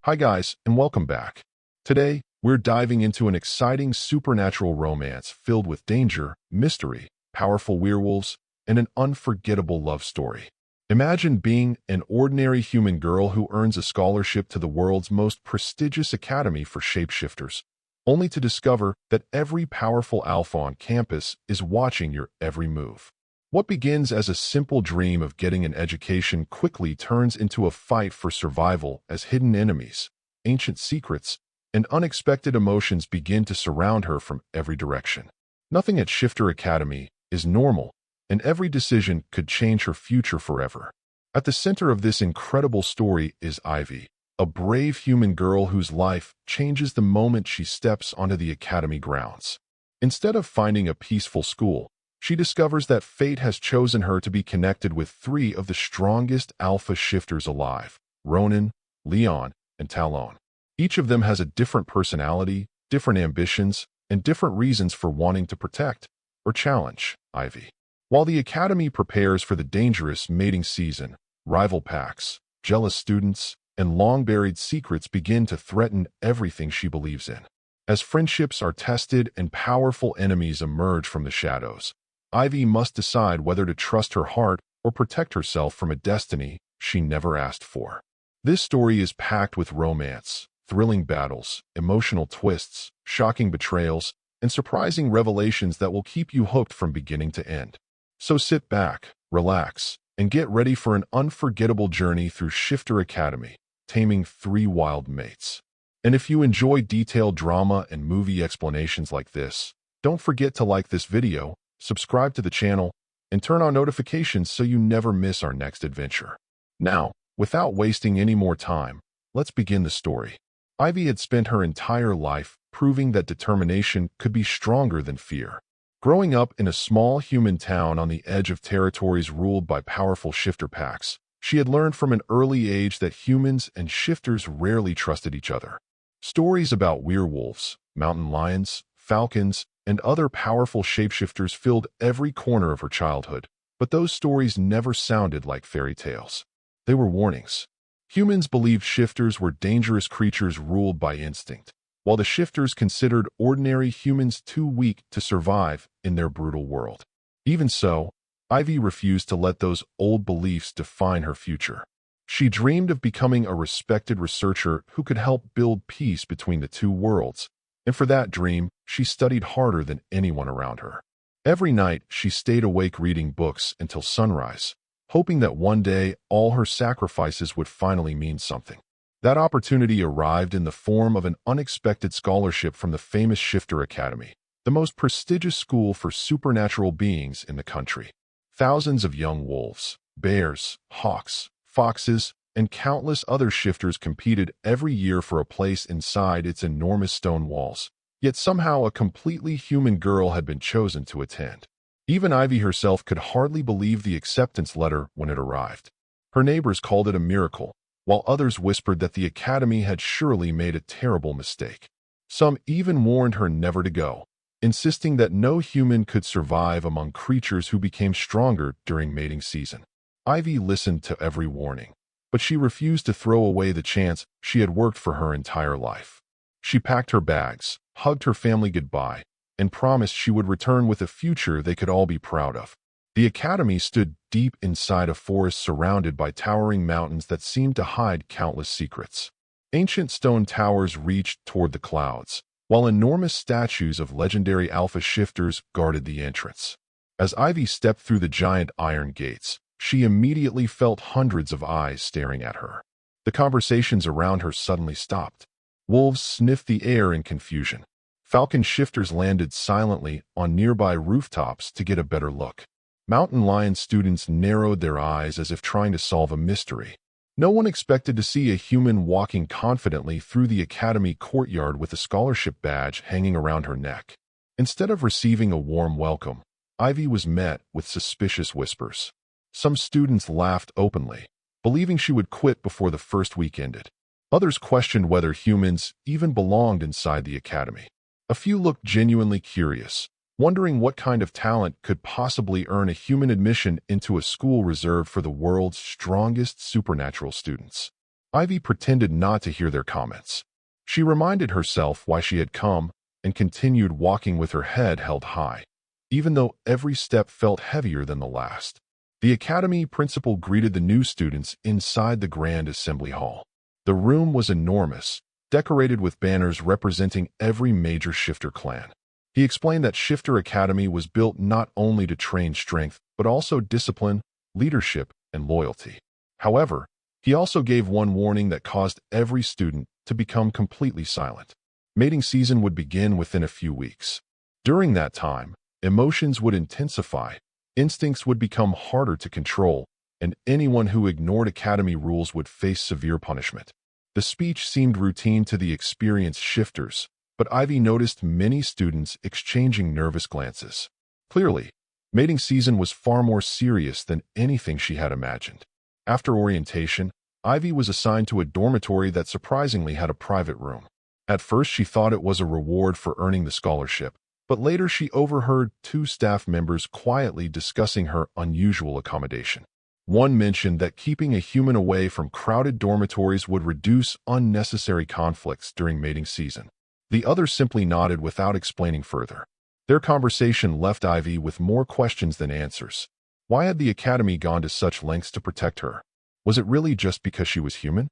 Hi guys, and welcome back. Today, we're diving into an exciting supernatural romance filled with danger, mystery, powerful werewolves, and an unforgettable love story. Imagine being an ordinary human girl who earns a scholarship to the world's most prestigious academy for shapeshifters, only to discover that every powerful alpha on campus is watching your every move. What begins as a simple dream of getting an education quickly turns into a fight for survival as hidden enemies, ancient secrets, and unexpected emotions begin to surround her from every direction. Nothing at Shifter Academy is normal, and every decision could change her future forever. At the center of this incredible story is Ivy, a brave human girl whose life changes the moment she steps onto the academy grounds. Instead of finding a peaceful school, she discovers that fate has chosen her to be connected with three of the strongest alpha shifters alive: Ronan, Leon, and Talon. Each of them has a different personality, different ambitions, and different reasons for wanting to protect or challenge Ivy. While the academy prepares for the dangerous mating season, rival packs, jealous students, and long-buried secrets begin to threaten everything she believes in. As friendships are tested and powerful enemies emerge from the shadows, Ivy must decide whether to trust her heart or protect herself from a destiny she never asked for. This story is packed with romance, thrilling battles, emotional twists, shocking betrayals, and surprising revelations that will keep you hooked from beginning to end. So sit back, relax, and get ready for an unforgettable journey through Shifter Academy, Taming Three Wild Mates. And if you enjoy detailed drama and movie explanations like this, don't forget to like this video, subscribe to the channel, and turn on notifications so you never miss our next adventure. Now, without wasting any more time, let's begin the story. Ivy had spent her entire life proving that determination could be stronger than fear. Growing up in a small human town on the edge of territories ruled by powerful shifter packs, she had learned from an early age that humans and shifters rarely trusted each other. Stories about werewolves, mountain lions, falcons, and other powerful shapeshifters filled every corner of her childhood, but those stories never sounded like fairy tales. They were warnings. Humans believed shifters were dangerous creatures ruled by instinct, while the shifters considered ordinary humans too weak to survive in their brutal world. Even so, Ivy refused to let those old beliefs define her future. She dreamed of becoming a respected researcher who could help build peace between the two worlds, and for that dream, she studied harder than anyone around her. Every night, she stayed awake reading books until sunrise, hoping that one day all her sacrifices would finally mean something. That opportunity arrived in the form of an unexpected scholarship from the famous Shifter Academy, the most prestigious school for supernatural beings in the country. Thousands of young wolves, bears, hawks, foxes, and countless other shifters competed every year for a place inside its enormous stone walls. Yet somehow a completely human girl had been chosen to attend. Even Ivy herself could hardly believe the acceptance letter when it arrived. Her neighbors called it a miracle, while others whispered that the academy had surely made a terrible mistake. Some even warned her never to go, insisting that no human could survive among creatures who became stronger during mating season. Ivy listened to every warning, but she refused to throw away the chance she had worked for her entire life. She packed her bags, hugged her family goodbye, and promised she would return with a future they could all be proud of. The academy stood deep inside a forest surrounded by towering mountains that seemed to hide countless secrets. Ancient stone towers reached toward the clouds, while enormous statues of legendary alpha shifters guarded the entrance. As Ivy stepped through the giant iron gates, she immediately felt hundreds of eyes staring at her. The conversations around her suddenly stopped. Wolves sniffed the air in confusion. Falcon shifters landed silently on nearby rooftops to get a better look. Mountain lion students narrowed their eyes as if trying to solve a mystery. No one expected to see a human walking confidently through the academy courtyard with a scholarship badge hanging around her neck. Instead of receiving a warm welcome, Ivy was met with suspicious whispers. Some students laughed openly, believing she would quit before the first week ended. Others questioned whether humans even belonged inside the academy. A few looked genuinely curious, wondering what kind of talent could possibly earn a human admission into a school reserved for the world's strongest supernatural students. Ivy pretended not to hear their comments. She reminded herself why she had come and continued walking with her head held high, even though every step felt heavier than the last. The academy principal greeted the new students inside the grand assembly hall. The room was enormous, decorated with banners representing every major Shifter clan. He explained that Shifter Academy was built not only to train strength, but also discipline, leadership, and loyalty. However, he also gave one warning that caused every student to become completely silent. Mating season would begin within a few weeks. During that time, emotions would intensify, instincts would become harder to control, and anyone who ignored academy rules would face severe punishment. The speech seemed routine to the experienced shifters, but Ivy noticed many students exchanging nervous glances. Clearly, mating season was far more serious than anything she had imagined. After orientation, Ivy was assigned to a dormitory that surprisingly had a private room. At first, she thought it was a reward for earning the scholarship, but later she overheard two staff members quietly discussing her unusual accommodation. One mentioned that keeping a human away from crowded dormitories would reduce unnecessary conflicts during mating season. The other simply nodded without explaining further. Their conversation left Ivy with more questions than answers. Why had the academy gone to such lengths to protect her? Was it really just because she was human?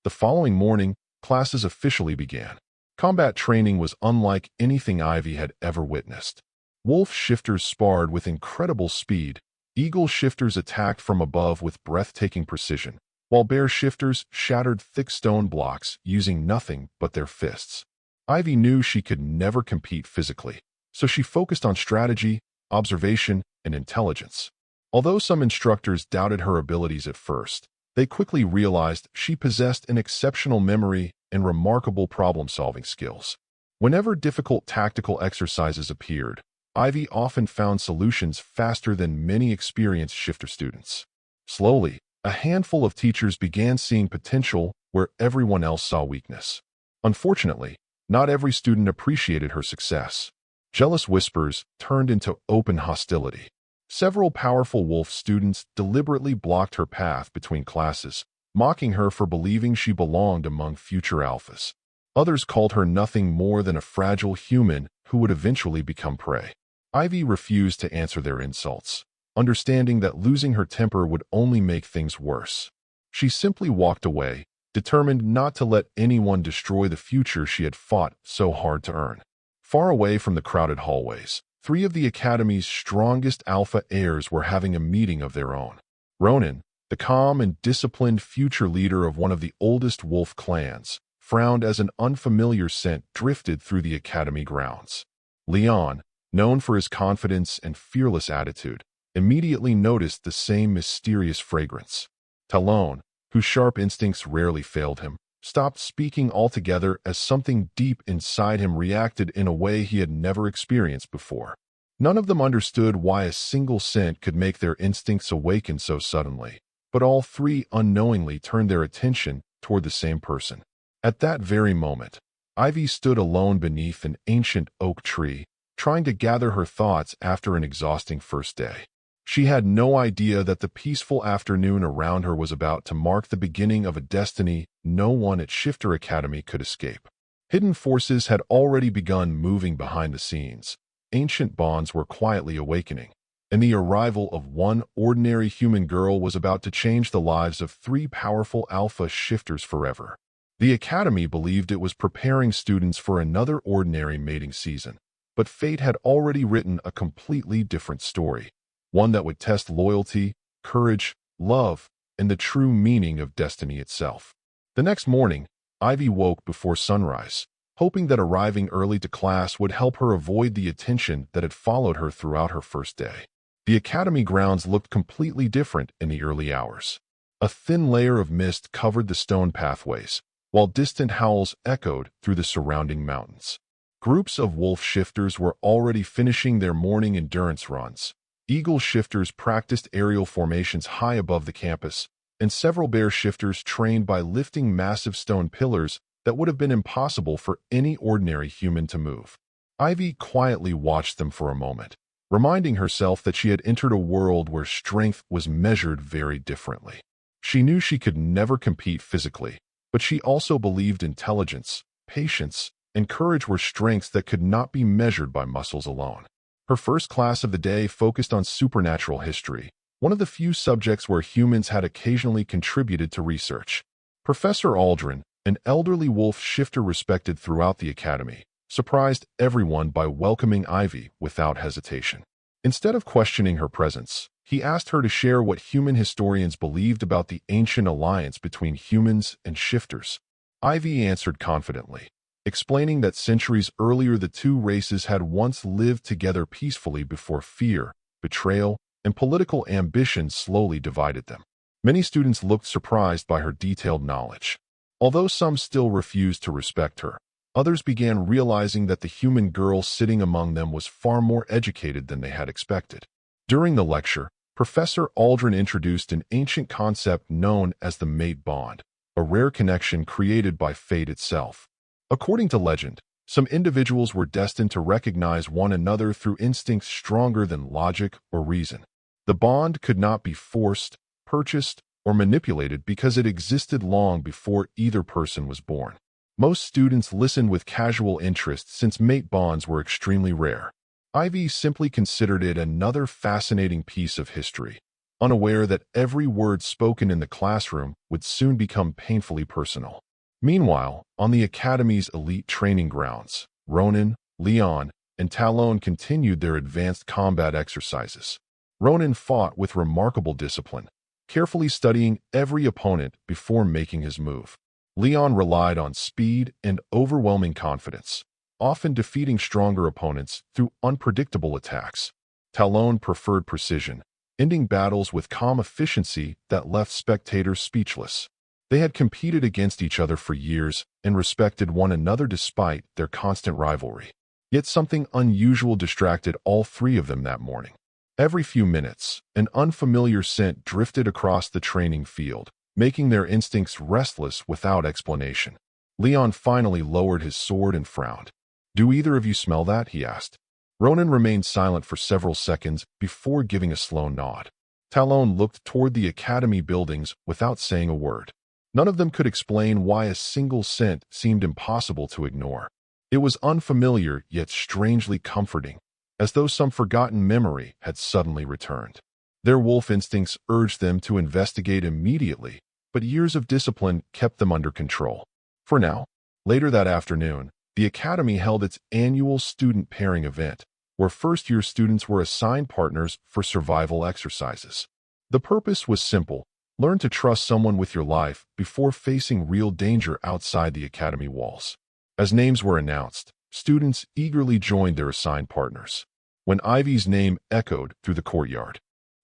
The following morning, classes officially began. Combat training was unlike anything Ivy had ever witnessed. Wolf shifters sparred with incredible speed, eagle shifters attacked from above with breathtaking precision, while bear shifters shattered thick stone blocks using nothing but their fists. Ivy knew she could never compete physically, so she focused on strategy, observation, and intelligence. Although some instructors doubted her abilities at first, they quickly realized she possessed an exceptional memory and remarkable problem-solving skills. Whenever difficult tactical exercises appeared, Ivy often found solutions faster than many experienced shifter students. Slowly, a handful of teachers began seeing potential where everyone else saw weakness. Unfortunately, not every student appreciated her success. Jealous whispers turned into open hostility. Several powerful wolf students deliberately blocked her path between classes, mocking her for believing she belonged among future alphas. Others called her nothing more than a fragile human who would eventually become prey. Ivy refused to answer their insults, understanding that losing her temper would only make things worse. She simply walked away, determined not to let anyone destroy the future she had fought so hard to earn. Far away from the crowded hallways, three of the academy's strongest alpha heirs were having a meeting of their own. Ronan, the calm and disciplined future leader of one of the oldest wolf clans, frowned as an unfamiliar scent drifted through the academy grounds. Leon, known for his confidence and fearless attitude, immediately noticed the same mysterious fragrance. Talon, whose sharp instincts rarely failed him, stopped speaking altogether as something deep inside him reacted in a way he had never experienced before. None of them understood why a single scent could make their instincts awaken so suddenly, but all three unknowingly turned their attention toward the same person. At that very moment, Ivy stood alone beneath an ancient oak tree, trying to gather her thoughts after an exhausting first day. She had no idea that the peaceful afternoon around her was about to mark the beginning of a destiny no one at Shifter Academy could escape. Hidden forces had already begun moving behind the scenes. Ancient bonds were quietly awakening, and the arrival of one ordinary human girl was about to change the lives of three powerful alpha shifters forever. The Academy believed it was preparing students for another ordinary mating season, but fate had already written a completely different story. One that would test loyalty, courage, love, and the true meaning of destiny itself. The next morning, Ivy woke before sunrise, hoping that arriving early to class would help her avoid the attention that had followed her throughout her first day. The academy grounds looked completely different in the early hours. A thin layer of mist covered the stone pathways, while distant howls echoed through the surrounding mountains. Groups of wolf shifters were already finishing their morning endurance runs. Eagle shifters practiced aerial formations high above the campus, and several bear shifters trained by lifting massive stone pillars that would have been impossible for any ordinary human to move. Ivy quietly watched them for a moment, reminding herself that she had entered a world where strength was measured very differently. She knew she could never compete physically, But she also believed intelligence, patience, and courage were strengths that could not be measured by muscles alone. Her first class of the day focused on supernatural history, one of the few subjects where humans had occasionally contributed to research. Professor Aldrin, an elderly wolf shifter respected throughout the academy, surprised everyone by welcoming Ivy without hesitation. Instead of questioning her presence, he asked her to share what human historians believed about the ancient alliance between humans and shifters. Ivy answered confidently, explaining that centuries earlier the two races had once lived together peacefully before fear, betrayal, and political ambition slowly divided them. Many students looked surprised by her detailed knowledge. Although some still refused to respect her, others began realizing that the human girl sitting among them was far more educated than they had expected. During the lecture, Professor Aldrin introduced an ancient concept known as the mate bond, a rare connection created by fate itself. According to legend, some individuals were destined to recognize one another through instincts stronger than logic or reason. The bond could not be forced, purchased, or manipulated because it existed long before either person was born. Most students listened with casual interest since mate bonds were extremely rare. Ivy simply considered it another fascinating piece of history, unaware that every word spoken in the classroom would soon become painfully personal. Meanwhile, on the Academy's elite training grounds, Ronan, Leon, and Talon continued their advanced combat exercises. Ronan fought with remarkable discipline, carefully studying every opponent before making his move. Leon relied on speed and overwhelming confidence, often defeating stronger opponents through unpredictable attacks. Talon preferred precision, ending battles with calm efficiency that left spectators speechless. They had competed against each other for years and respected one another despite their constant rivalry. Yet something unusual distracted all three of them that morning. Every few minutes, an unfamiliar scent drifted across the training field, making their instincts restless without explanation. Leon finally lowered his sword and frowned. "Do either of you smell that?" he asked. Ronan remained silent for several seconds before giving a slow nod. Talon looked toward the academy buildings without saying a word. None of them could explain why a single scent seemed impossible to ignore. It was unfamiliar yet strangely comforting, as though some forgotten memory had suddenly returned. Their wolf instincts urged them to investigate immediately, but years of discipline kept them under control. For now, later that afternoon, the Academy held its annual student pairing event, where first-year students were assigned partners for survival exercises. The purpose was simple: learn to trust someone with your life before facing real danger outside the Academy walls. As names were announced, students eagerly joined their assigned partners. When Ivy's name echoed through the courtyard,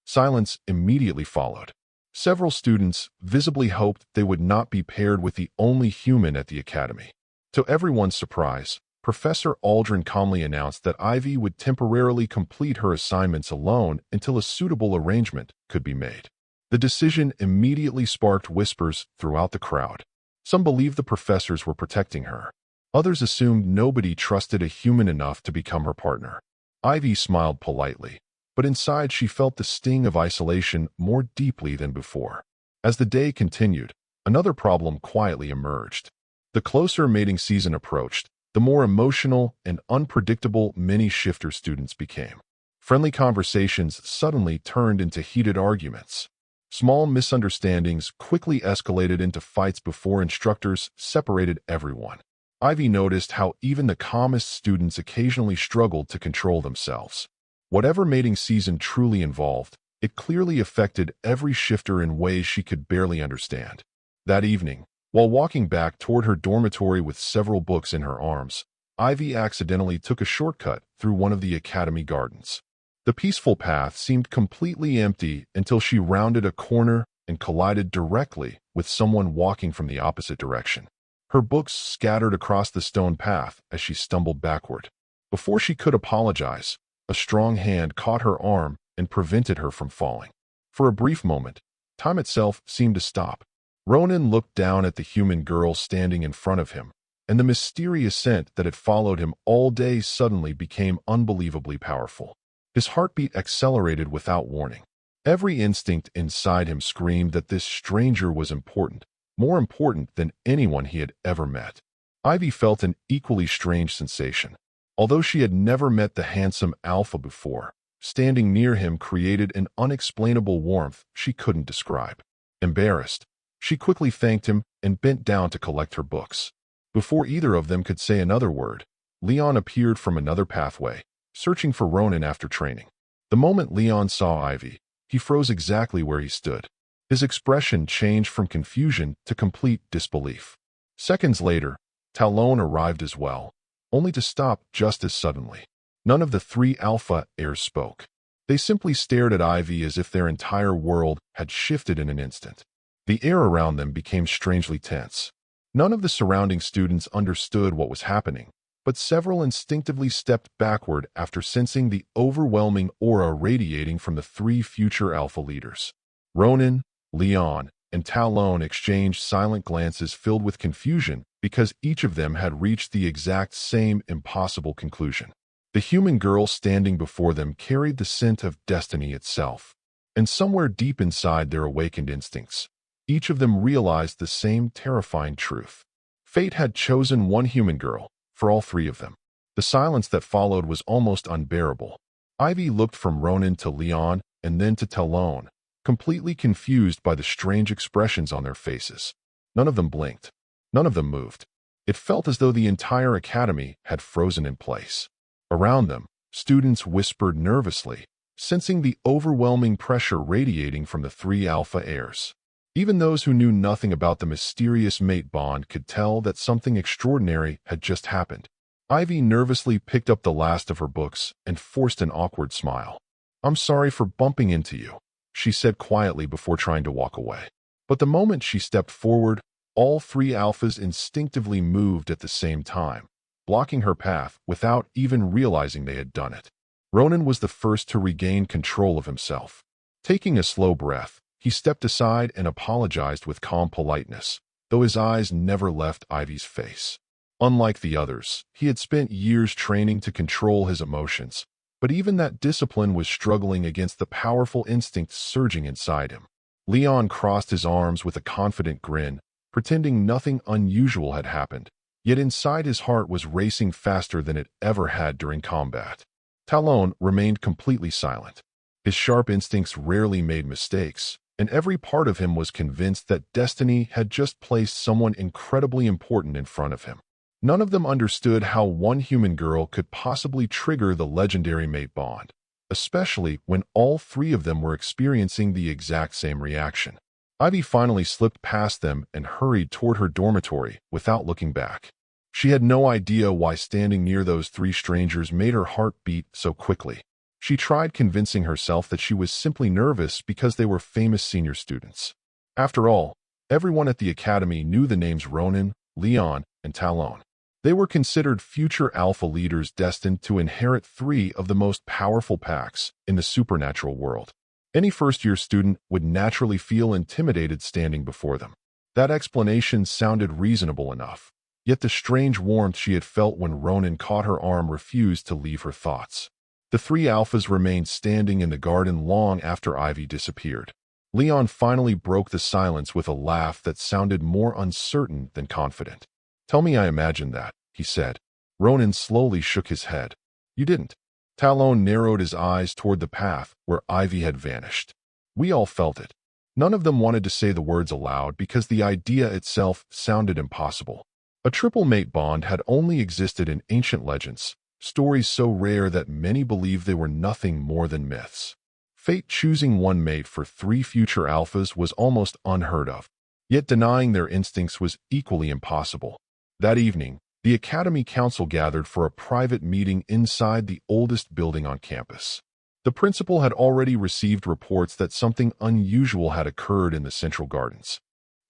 silence immediately followed. Several students visibly hoped they would not be paired with the only human at the Academy. To everyone's surprise, Professor Aldrin calmly announced that Ivy would temporarily complete her assignments alone until a suitable arrangement could be made. The decision immediately sparked whispers throughout the crowd. Some believed the professors were protecting her. Others assumed nobody trusted a human enough to become her partner. Ivy smiled politely, but inside she felt the sting of isolation more deeply than before. As the day continued, another problem quietly emerged. The closer mating season approached, the more emotional and unpredictable many shifter students became. Friendly conversations suddenly turned into heated arguments. Small misunderstandings quickly escalated into fights before instructors separated everyone. Ivy noticed how even the calmest students occasionally struggled to control themselves. Whatever mating season truly involved, it clearly affected every shifter in ways she could barely understand. That evening, while walking back toward her dormitory with several books in her arms, Ivy accidentally took a shortcut through one of the academy gardens. The peaceful path seemed completely empty until she rounded a corner and collided directly with someone walking from the opposite direction. Her books scattered across the stone path as she stumbled backward. Before she could apologize, a strong hand caught her arm and prevented her from falling. For a brief moment, time itself seemed to stop. Ronan looked down at the human girl standing in front of him, and the mysterious scent that had followed him all day suddenly became unbelievably powerful. His heartbeat accelerated without warning. Every instinct inside him screamed that this stranger was important, more important than anyone he had ever met. Ivy felt an equally strange sensation. Although she had never met the handsome Alpha before, standing near him created an unexplainable warmth she couldn't describe. Embarrassed, she quickly thanked him and bent down to collect her books. Before either of them could say another word, Leon appeared from another pathway, searching for Ronan after training. The moment Leon saw Ivy, he froze exactly where he stood. His expression changed from confusion to complete disbelief. Seconds later, Talon arrived as well, only to stop just as suddenly. None of the three Alpha heirs spoke. They simply stared at Ivy as if their entire world had shifted in an instant. The air around them became strangely tense. None of the surrounding students understood what was happening, but several instinctively stepped backward after sensing the overwhelming aura radiating from the three future Alpha leaders. Ronan, Leon, and Talon exchanged silent glances filled with confusion because each of them had reached the exact same impossible conclusion. The human girl standing before them carried the scent of destiny itself, and somewhere deep inside their awakened instincts, each of them realized the same terrifying truth. Fate had chosen one human girl for all three of them. The silence that followed was almost unbearable. Ivy looked from Ronan to Leon and then to Talon, completely confused by the strange expressions on their faces. None of them blinked. None of them moved. It felt as though the entire academy had frozen in place. Around them, students whispered nervously, sensing the overwhelming pressure radiating from the three Alpha heirs. Even those who knew nothing about the mysterious mate bond could tell that something extraordinary had just happened. Ivy nervously picked up the last of her books and forced an awkward smile. "I'm sorry for bumping into you," she said quietly before trying to walk away. But the moment she stepped forward, all three Alphas instinctively moved at the same time, blocking her path without even realizing they had done it. Ronan was the first to regain control of himself. Taking a slow breath, he stepped aside and apologized with calm politeness, though his eyes never left Ivy's face. Unlike the others, he had spent years training to control his emotions, but even that discipline was struggling against the powerful instincts surging inside him. Leon crossed his arms with a confident grin, pretending nothing unusual had happened, yet inside his heart was racing faster than it ever had during combat. Talon remained completely silent. His sharp instincts rarely made mistakes, and every part of him was convinced that destiny had just placed someone incredibly important in front of him. None of them understood how one human girl could possibly trigger the legendary mate bond, especially when all three of them were experiencing the exact same reaction. Ivy finally slipped past them and hurried toward her dormitory without looking back. She had no idea why standing near those three strangers made her heart beat so quickly. She tried convincing herself that she was simply nervous because they were famous senior students. After all, everyone at the academy knew the names Ronan, Leon, and Talon. They were considered future Alpha leaders destined to inherit three of the most powerful packs in the supernatural world. Any first-year student would naturally feel intimidated standing before them. That explanation sounded reasonable enough, yet the strange warmth she had felt when Ronan caught her arm refused to leave her thoughts. The three Alphas remained standing in the garden long after Ivy disappeared. Leon finally broke the silence with a laugh that sounded more uncertain than confident. "Tell me I imagined that," he said. Ronan slowly shook his head. "You didn't." Talon narrowed his eyes toward the path where Ivy had vanished. "We all felt it." None of them wanted to say the words aloud because the idea itself sounded impossible. A triple mate bond had only existed in ancient legends, stories so rare that many believed they were nothing more than myths. Fate choosing one mate for three future Alphas was almost unheard of, yet denying their instincts was equally impossible. That evening, the Academy Council gathered for a private meeting inside the oldest building on campus. The principal had already received reports that something unusual had occurred in the Central Gardens.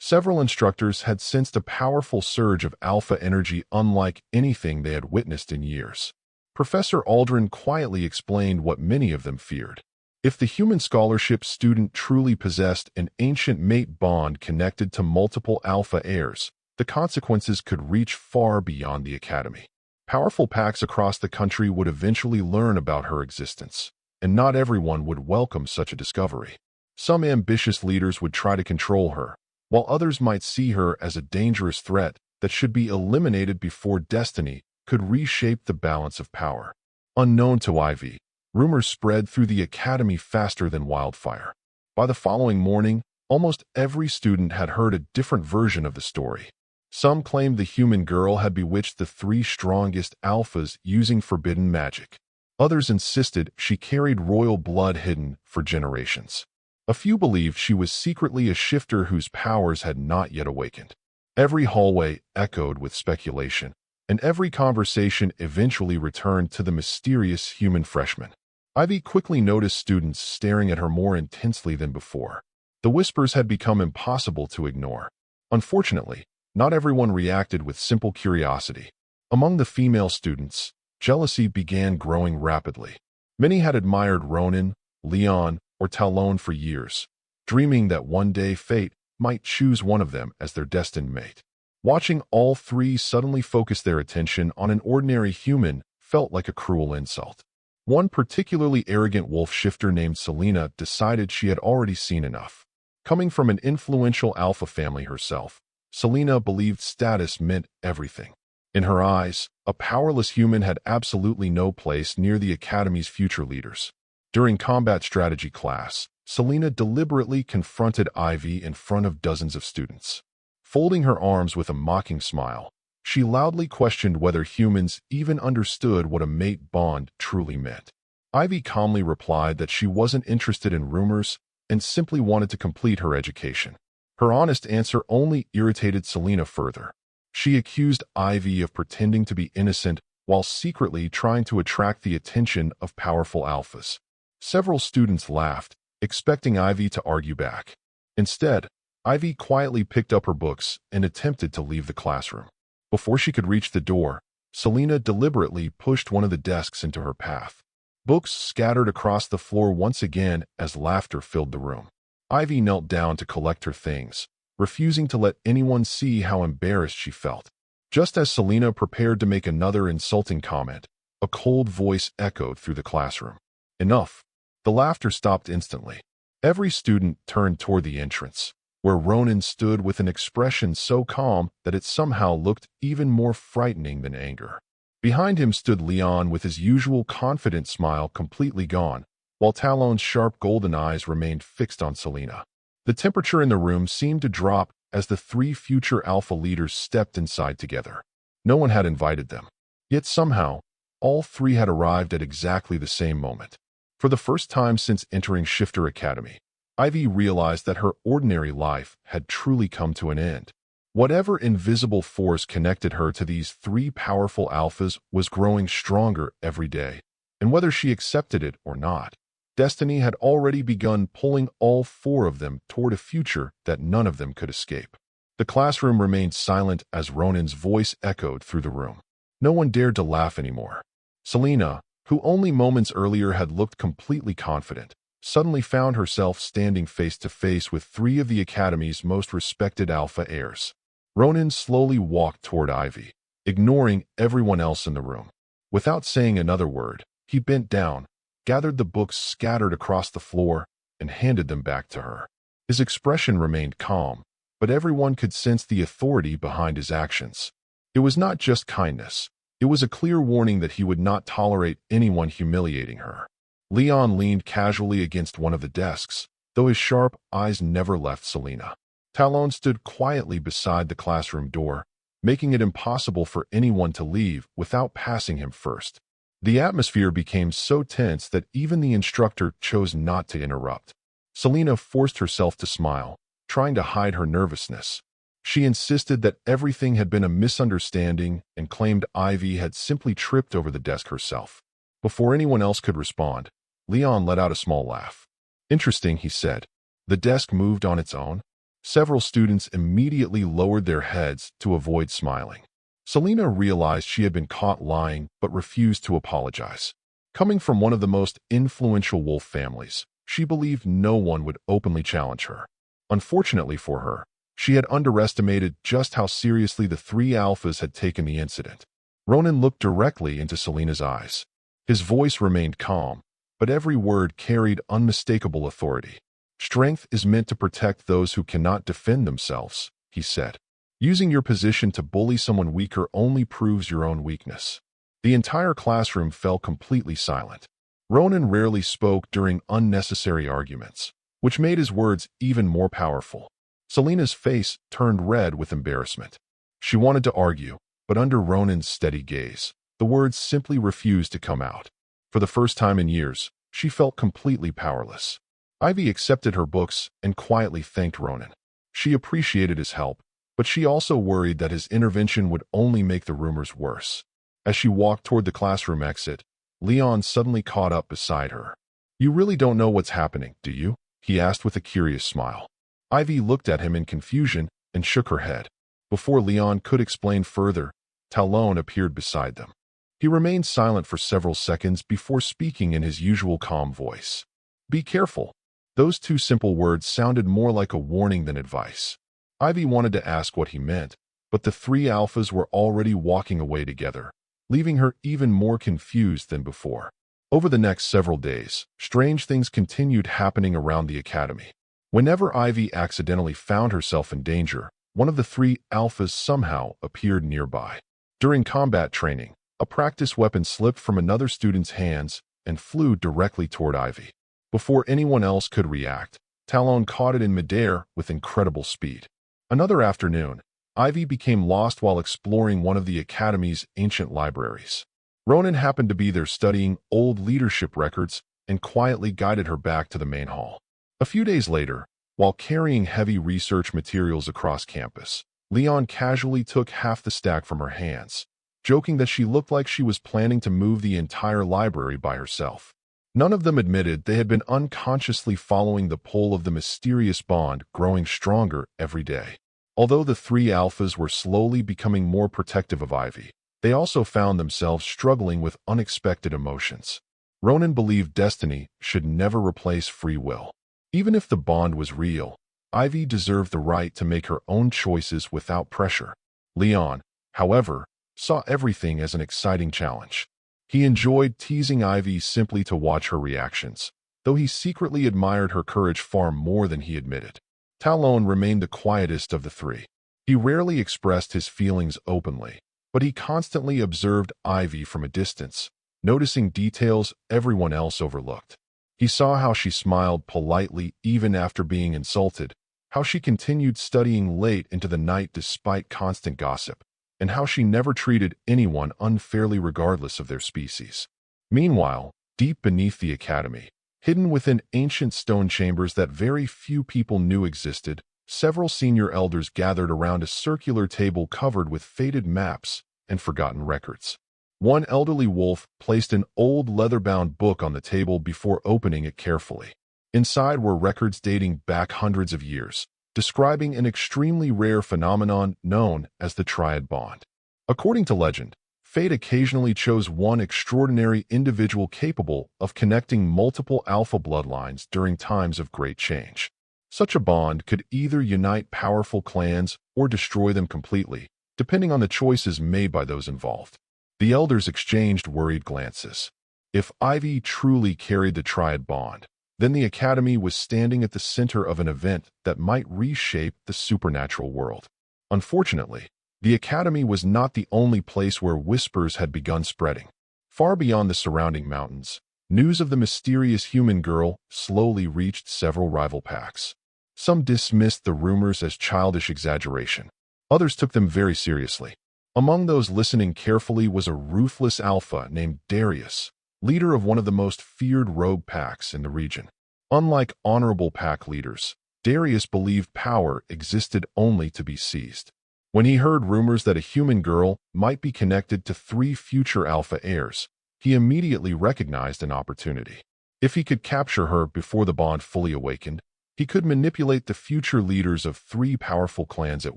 Several instructors had sensed a powerful surge of alpha energy unlike anything they had witnessed in years. Professor Aldrin quietly explained what many of them feared. If the human scholarship student truly possessed an ancient mate bond connected to multiple alpha heirs, the consequences could reach far beyond the academy. Powerful packs across the country would eventually learn about her existence, and not everyone would welcome such a discovery. Some ambitious leaders would try to control her, while others might see her as a dangerous threat that should be eliminated before destiny could reshape the balance of power. Unknown to Ivy, rumors spread through the academy faster than wildfire. By the following morning, almost every student had heard a different version of the story. Some claimed the human girl had bewitched the three strongest alphas using forbidden magic. Others insisted she carried royal blood hidden for generations. A few believed she was secretly a shifter whose powers had not yet awakened. Every hallway echoed with speculation, and every conversation eventually returned to the mysterious human freshman. Ivy quickly noticed students staring at her more intensely than before. The whispers had become impossible to ignore. Unfortunately, not everyone reacted with simple curiosity. Among the female students, jealousy began growing rapidly. Many had admired Ronan, Leon, or Talon for years, dreaming that one day fate might choose one of them as their destined mate. Watching all three suddenly focus their attention on an ordinary human felt like a cruel insult. One particularly arrogant wolf shifter named Selena decided she had already seen enough. Coming from an influential alpha family herself, Selena believed status meant everything. In her eyes, a powerless human had absolutely no place near the Academy's future leaders. During combat strategy class, Selena deliberately confronted Ivy in front of dozens of students. Folding her arms with a mocking smile, she loudly questioned whether humans even understood what a mate bond truly meant. Ivy calmly replied that she wasn't interested in rumors and simply wanted to complete her education. Her honest answer only irritated Selena further. She accused Ivy of pretending to be innocent while secretly trying to attract the attention of powerful alphas. Several students laughed, expecting Ivy to argue back. Instead, Ivy quietly picked up her books and attempted to leave the classroom. Before she could reach the door, Selena deliberately pushed one of the desks into her path. Books scattered across the floor once again as laughter filled the room. Ivy knelt down to collect her things, refusing to let anyone see how embarrassed she felt. Just as Selena prepared to make another insulting comment, a cold voice echoed through the classroom. Enough. The laughter stopped instantly. Every student turned toward the entrance, where Ronan stood with an expression so calm that it somehow looked even more frightening than anger. Behind him stood Leon with his usual confident smile completely gone, while Talon's sharp golden eyes remained fixed on Selena. The temperature in the room seemed to drop as the three future alpha leaders stepped inside together. No one had invited them. Yet somehow, all three had arrived at exactly the same moment. For the first time since entering Shifter Academy, Ivy realized that her ordinary life had truly come to an end. Whatever invisible force connected her to these three powerful alphas was growing stronger every day, and whether she accepted it or not, destiny had already begun pulling all four of them toward a future that none of them could escape. The classroom remained silent as Ronan's voice echoed through the room. No one dared to laugh anymore. Selena, who only moments earlier had looked completely confident, suddenly found herself standing face to face with three of the Academy's most respected alpha heirs. Ronan slowly walked toward Ivy, ignoring everyone else in the room. Without saying another word, he bent down, gathered the books scattered across the floor, and handed them back to her. His expression remained calm, but everyone could sense the authority behind his actions. It was not just kindness. It was a clear warning that he would not tolerate anyone humiliating her. Leon leaned casually against one of the desks, though his sharp eyes never left Selena. Talon stood quietly beside the classroom door, making it impossible for anyone to leave without passing him first. The atmosphere became so tense that even the instructor chose not to interrupt. Selena forced herself to smile, trying to hide her nervousness. She insisted that everything had been a misunderstanding and claimed Ivy had simply tripped over the desk herself. Before anyone else could respond, Leon let out a small laugh. Interesting, he said. The desk moved on its own. Several students immediately lowered their heads to avoid smiling. Selena realized she had been caught lying but refused to apologize. Coming from one of the most influential wolf families, she believed no one would openly challenge her. Unfortunately for her, she had underestimated just how seriously the three alphas had taken the incident. Ronan looked directly into Selena's eyes. His voice remained calm, but every word carried unmistakable authority. Strength is meant to protect those who cannot defend themselves, he said. Using your position to bully someone weaker only proves your own weakness. The entire classroom fell completely silent. Ronan rarely spoke during unnecessary arguments, which made his words even more powerful. Selena's face turned red with embarrassment. She wanted to argue, but under Ronan's steady gaze, the words simply refused to come out. For the first time in years, she felt completely powerless. Ivy accepted her books and quietly thanked Ronan. She appreciated his help, but she also worried that his intervention would only make the rumors worse. As she walked toward the classroom exit, Leon suddenly caught up beside her. "You really don't know what's happening, do you?" he asked with a curious smile. Ivy looked at him in confusion and shook her head. Before Leon could explain further, Talon appeared beside them. He remained silent for several seconds before speaking in his usual calm voice. "Be careful." Those two simple words sounded more like a warning than advice. Ivy wanted to ask what he meant, but the three alphas were already walking away together, leaving her even more confused than before. Over the next several days, strange things continued happening around the academy. Whenever Ivy accidentally found herself in danger, one of the three alphas somehow appeared nearby. During combat training, a practice weapon slipped from another student's hands and flew directly toward Ivy. Before anyone else could react, Talon caught it in midair with incredible speed. Another afternoon, Ivy became lost while exploring one of the academy's ancient libraries. Ronan happened to be there studying old leadership records and quietly guided her back to the main hall. A few days later, while carrying heavy research materials across campus, Leon casually took half the stack from her hands, joking that she looked like she was planning to move the entire library by herself. None of them admitted they had been unconsciously following the pull of the mysterious bond growing stronger every day. Although the three alphas were slowly becoming more protective of Ivy, they also found themselves struggling with unexpected emotions. Ronan believed destiny should never replace free will. Even if the bond was real, Ivy deserved the right to make her own choices without pressure. Leon, however, saw everything as an exciting challenge. He enjoyed teasing Ivy simply to watch her reactions, though he secretly admired her courage far more than he admitted. Talon remained the quietest of the three. He rarely expressed his feelings openly, but he constantly observed Ivy from a distance, noticing details everyone else overlooked. He saw how she smiled politely even after being insulted, how she continued studying late into the night despite constant gossip, and how she never treated anyone unfairly regardless of their species. Meanwhile, deep beneath the academy, hidden within ancient stone chambers that very few people knew existed, several senior elders gathered around a circular table covered with faded maps and forgotten records. One elderly wolf placed an old leather-bound book on the table before opening it carefully. Inside were records dating back hundreds of years, describing an extremely rare phenomenon known as the Triad Bond. According to legend, fate occasionally chose one extraordinary individual capable of connecting multiple alpha bloodlines during times of great change. Such a bond could either unite powerful clans or destroy them completely, depending on the choices made by those involved. The elders exchanged worried glances. If Ivy truly carried the Triad Bond, then the Academy was standing at the center of an event that might reshape the supernatural world. Unfortunately, the Academy was not the only place where whispers had begun spreading. Far beyond the surrounding mountains, news of the mysterious human girl slowly reached several rival packs. Some dismissed the rumors as childish exaggeration. Others took them very seriously. Among those listening carefully was a ruthless alpha named Darius, leader of one of the most feared rogue packs in the region. Unlike honorable pack leaders, Darius believed power existed only to be seized. When he heard rumors that a human girl might be connected to 3 future alpha heirs, he immediately recognized an opportunity. If he could capture her before the bond fully awakened, he could manipulate the future leaders of 3 powerful clans at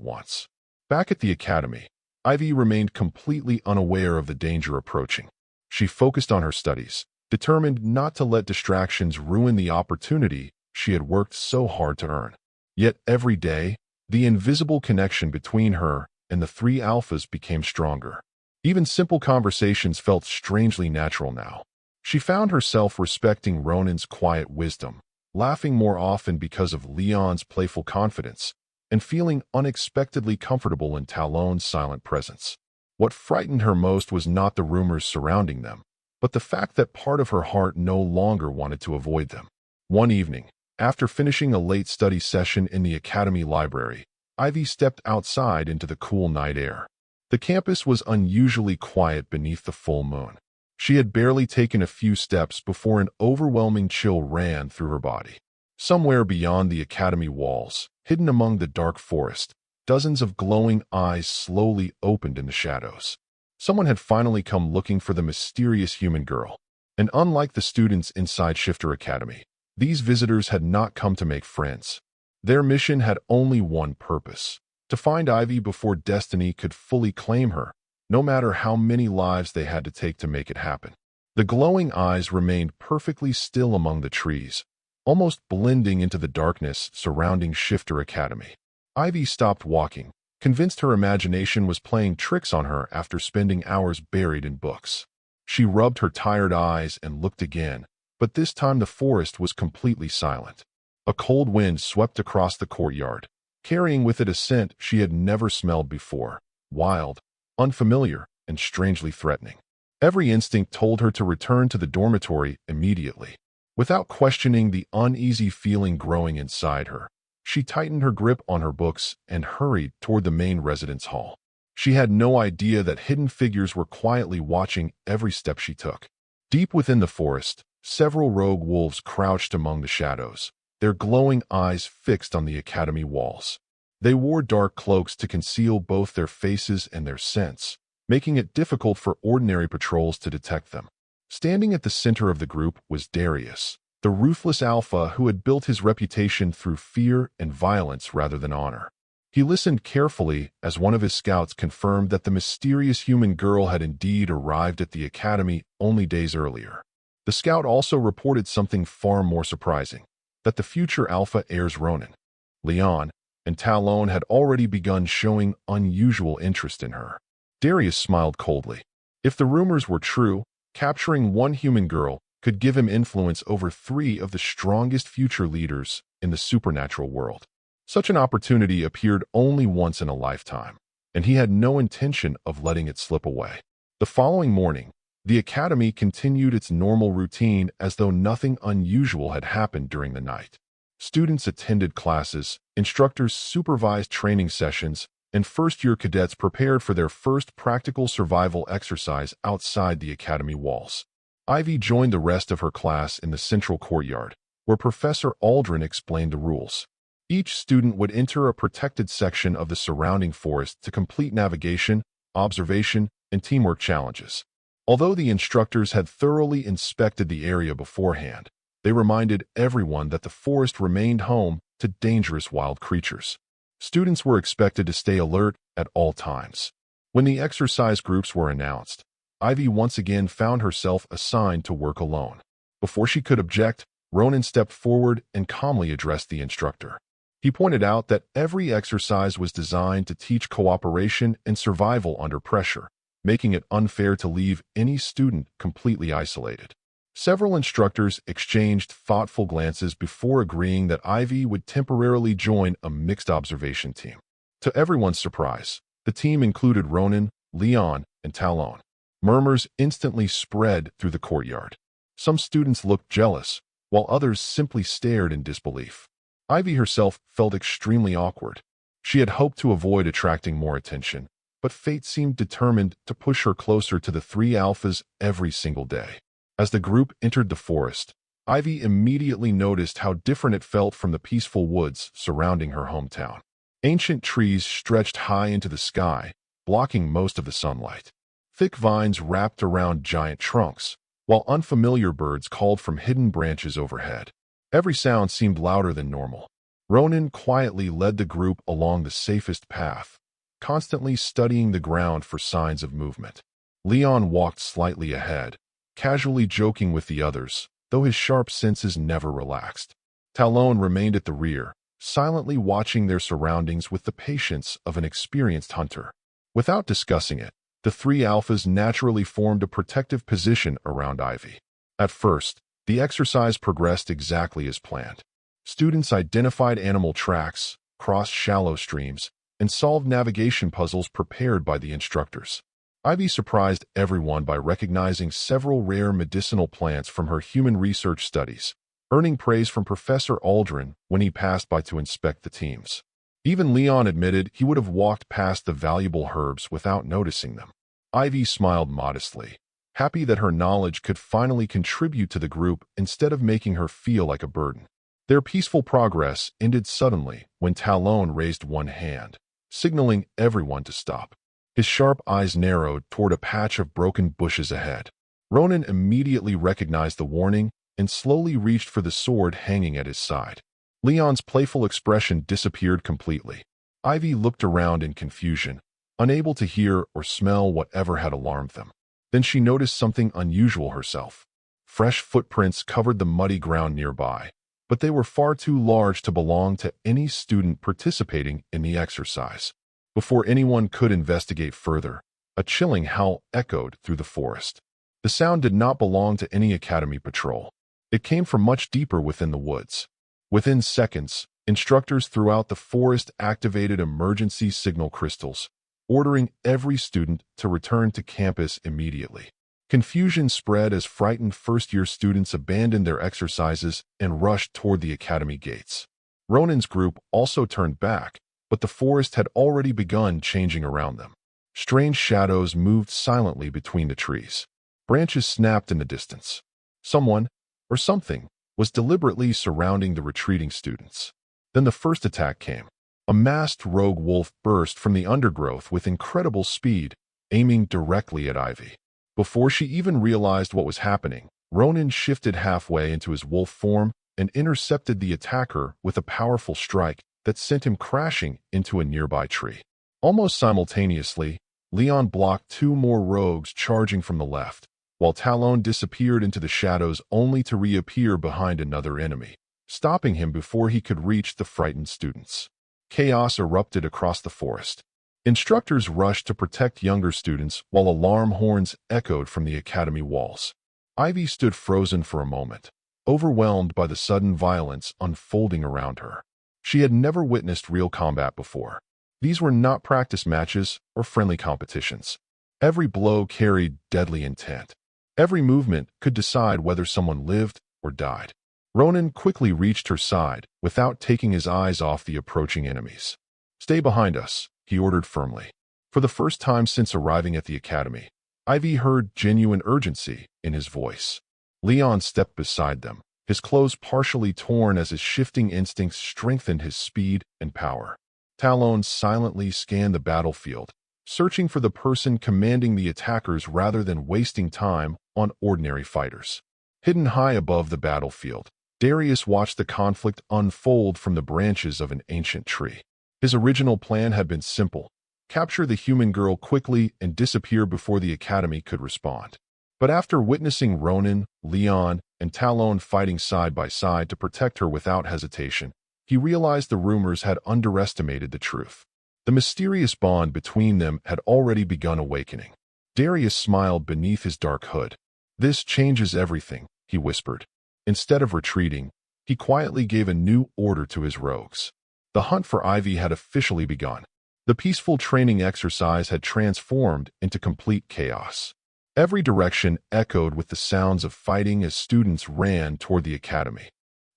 once. Back at the Academy, Ivy remained completely unaware of the danger approaching. She focused on her studies, determined not to let distractions ruin the opportunity she had worked so hard to earn. Yet every day, the invisible connection between her and the 3 alphas became stronger. Even simple conversations felt strangely natural now. She found herself respecting Ronan's quiet wisdom, laughing more often because of Leon's playful confidence, and feeling unexpectedly comfortable in Talon's silent presence. What frightened her most was not the rumors surrounding them, but the fact that part of her heart no longer wanted to avoid them. One evening, after finishing a late study session in the academy library, Ivy stepped outside into the cool night air. The campus was unusually quiet beneath the full moon. She had barely taken a few steps before an overwhelming chill ran through her body. Somewhere beyond the academy walls, hidden among the dark forest, dozens of glowing eyes slowly opened in the shadows. Someone had finally come looking for the mysterious human girl. And unlike the students inside Shifter Academy, these visitors had not come to make friends. Their mission had only one purpose: to find Ivy before destiny could fully claim her, no matter how many lives they had to take to make it happen. The glowing eyes remained perfectly still among the trees, almost blending into the darkness surrounding Shifter Academy. Ivy stopped walking, convinced her imagination was playing tricks on her after spending hours buried in books. She rubbed her tired eyes and looked again, but this time the forest was completely silent. A cold wind swept across the courtyard, carrying with it a scent she had never smelled before: wild, unfamiliar, and strangely threatening. Every instinct told her to return to the dormitory immediately. Without questioning the uneasy feeling growing inside her, she tightened her grip on her books and hurried toward the main residence hall. She had no idea that hidden figures were quietly watching every step she took. Deep within the forest, several rogue wolves crouched among the shadows, their glowing eyes fixed on the academy walls. They wore dark cloaks to conceal both their faces and their scents, making it difficult for ordinary patrols to detect them. Standing at the center of the group was Darius, the ruthless alpha who had built his reputation through fear and violence rather than honor. He listened carefully as one of his scouts confirmed that the mysterious human girl had indeed arrived at the academy only days earlier. The scout also reported something far more surprising: that the future alpha heirs Ronan, Leon, and Talon had already begun showing unusual interest in her. Darius smiled coldly. If the rumors were true, capturing one human girl could give him influence over three of the strongest future leaders in the supernatural world. Such an opportunity appeared only once in a lifetime, and he had no intention of letting it slip away. The following morning, the academy continued its normal routine as though nothing unusual had happened during the night. Students attended classes, instructors supervised training sessions, and first-year cadets prepared for their first practical survival exercise outside the academy walls. Ivy joined the rest of her class in the central courtyard, where Professor Aldrin explained the rules. Each student would enter a protected section of the surrounding forest to complete navigation, observation, and teamwork challenges. Although the instructors had thoroughly inspected the area beforehand, they reminded everyone that the forest remained home to dangerous wild creatures. Students were expected to stay alert at all times. When the exercise groups were announced, Ivy once again found herself assigned to work alone. Before she could object, Ronan stepped forward and calmly addressed the instructor. He pointed out that every exercise was designed to teach cooperation and survival under pressure, making it unfair to leave any student completely isolated. Several instructors exchanged thoughtful glances before agreeing that Ivy would temporarily join a mixed observation team. To everyone's surprise, the team included Ronan, Leon, and Talon. Murmurs instantly spread through the courtyard. Some students looked jealous, while others simply stared in disbelief. Ivy herself felt extremely awkward. She had hoped to avoid attracting more attention, but fate seemed determined to push her closer to the three alphas every single day. As the group entered the forest, Ivy immediately noticed how different it felt from the peaceful woods surrounding her hometown. Ancient trees stretched high into the sky, blocking most of the sunlight. Thick vines wrapped around giant trunks, while unfamiliar birds called from hidden branches overhead. Every sound seemed louder than normal. Ronan quietly led the group along the safest path, constantly studying the ground for signs of movement. Leon walked slightly ahead, casually joking with the others, though his sharp senses never relaxed. Talon remained at the rear, silently watching their surroundings with the patience of an experienced hunter. Without discussing it, the three alphas naturally formed a protective position around Ivy. At first, the exercise progressed exactly as planned. Students identified animal tracks, crossed shallow streams, and solved navigation puzzles prepared by the instructors. Ivy surprised everyone by recognizing several rare medicinal plants from her human research studies, earning praise from Professor Aldrin when he passed by to inspect the teams. Even Leon admitted he would have walked past the valuable herbs without noticing them. Ivy smiled modestly, happy that her knowledge could finally contribute to the group instead of making her feel like a burden. Their peaceful progress ended suddenly when Talon raised one hand, signaling everyone to stop. His sharp eyes narrowed toward a patch of broken bushes ahead. Ronan immediately recognized the warning and slowly reached for the sword hanging at his side. Leon's playful expression disappeared completely. Ivy looked around in confusion, unable to hear or smell whatever had alarmed them. Then she noticed something unusual herself. Fresh footprints covered the muddy ground nearby, but they were far too large to belong to any student participating in the exercise. Before anyone could investigate further, a chilling howl echoed through the forest. The sound did not belong to any academy patrol. It came from much deeper within the woods. Within seconds, instructors throughout the forest activated emergency signal crystals, ordering every student to return to campus immediately. Confusion spread as frightened first-year students abandoned their exercises and rushed toward the academy gates. Ronan's group also turned back, but the forest had already begun changing around them. Strange shadows moved silently between the trees. Branches snapped in the distance. Someone, or something, was deliberately surrounding the retreating students. Then the first attack came. A masked rogue wolf burst from the undergrowth with incredible speed, aiming directly at Ivy. Before she even realized what was happening, Ronan shifted halfway into his wolf form and intercepted the attacker with a powerful strike that sent him crashing into a nearby tree. Almost simultaneously, Leon blocked two more rogues charging from the left, while Talon disappeared into the shadows only to reappear behind another enemy, stopping him before he could reach the frightened students. Chaos erupted across the forest. Instructors rushed to protect younger students while alarm horns echoed from the academy walls. Ivy stood frozen for a moment, overwhelmed by the sudden violence unfolding around her. She had never witnessed real combat before. These were not practice matches or friendly competitions. Every blow carried deadly intent. Every movement could decide whether someone lived or died. Ronan quickly reached her side without taking his eyes off the approaching enemies. "Stay behind us," he ordered firmly. For the first time since arriving at the academy, Ivy heard genuine urgency in his voice. Leon stepped beside them, his clothes partially torn as his shifting instincts strengthened his speed and power. Talon silently scanned the battlefield, searching for the person commanding the attackers rather than wasting time on ordinary fighters. Hidden high above the battlefield, Darius watched the conflict unfold from the branches of an ancient tree. His original plan had been simple: capture the human girl quickly and disappear before the academy could respond. But after witnessing Ronan, Leon, and Talon fighting side by side to protect her without hesitation, he realized the rumors had underestimated the truth. The mysterious bond between them had already begun awakening. Darius smiled beneath his dark hood. "This changes everything," he whispered. Instead of retreating, he quietly gave a new order to his rogues. The hunt for Ivy had officially begun. The peaceful training exercise had transformed into complete chaos. Every direction echoed with the sounds of fighting as students ran toward the academy,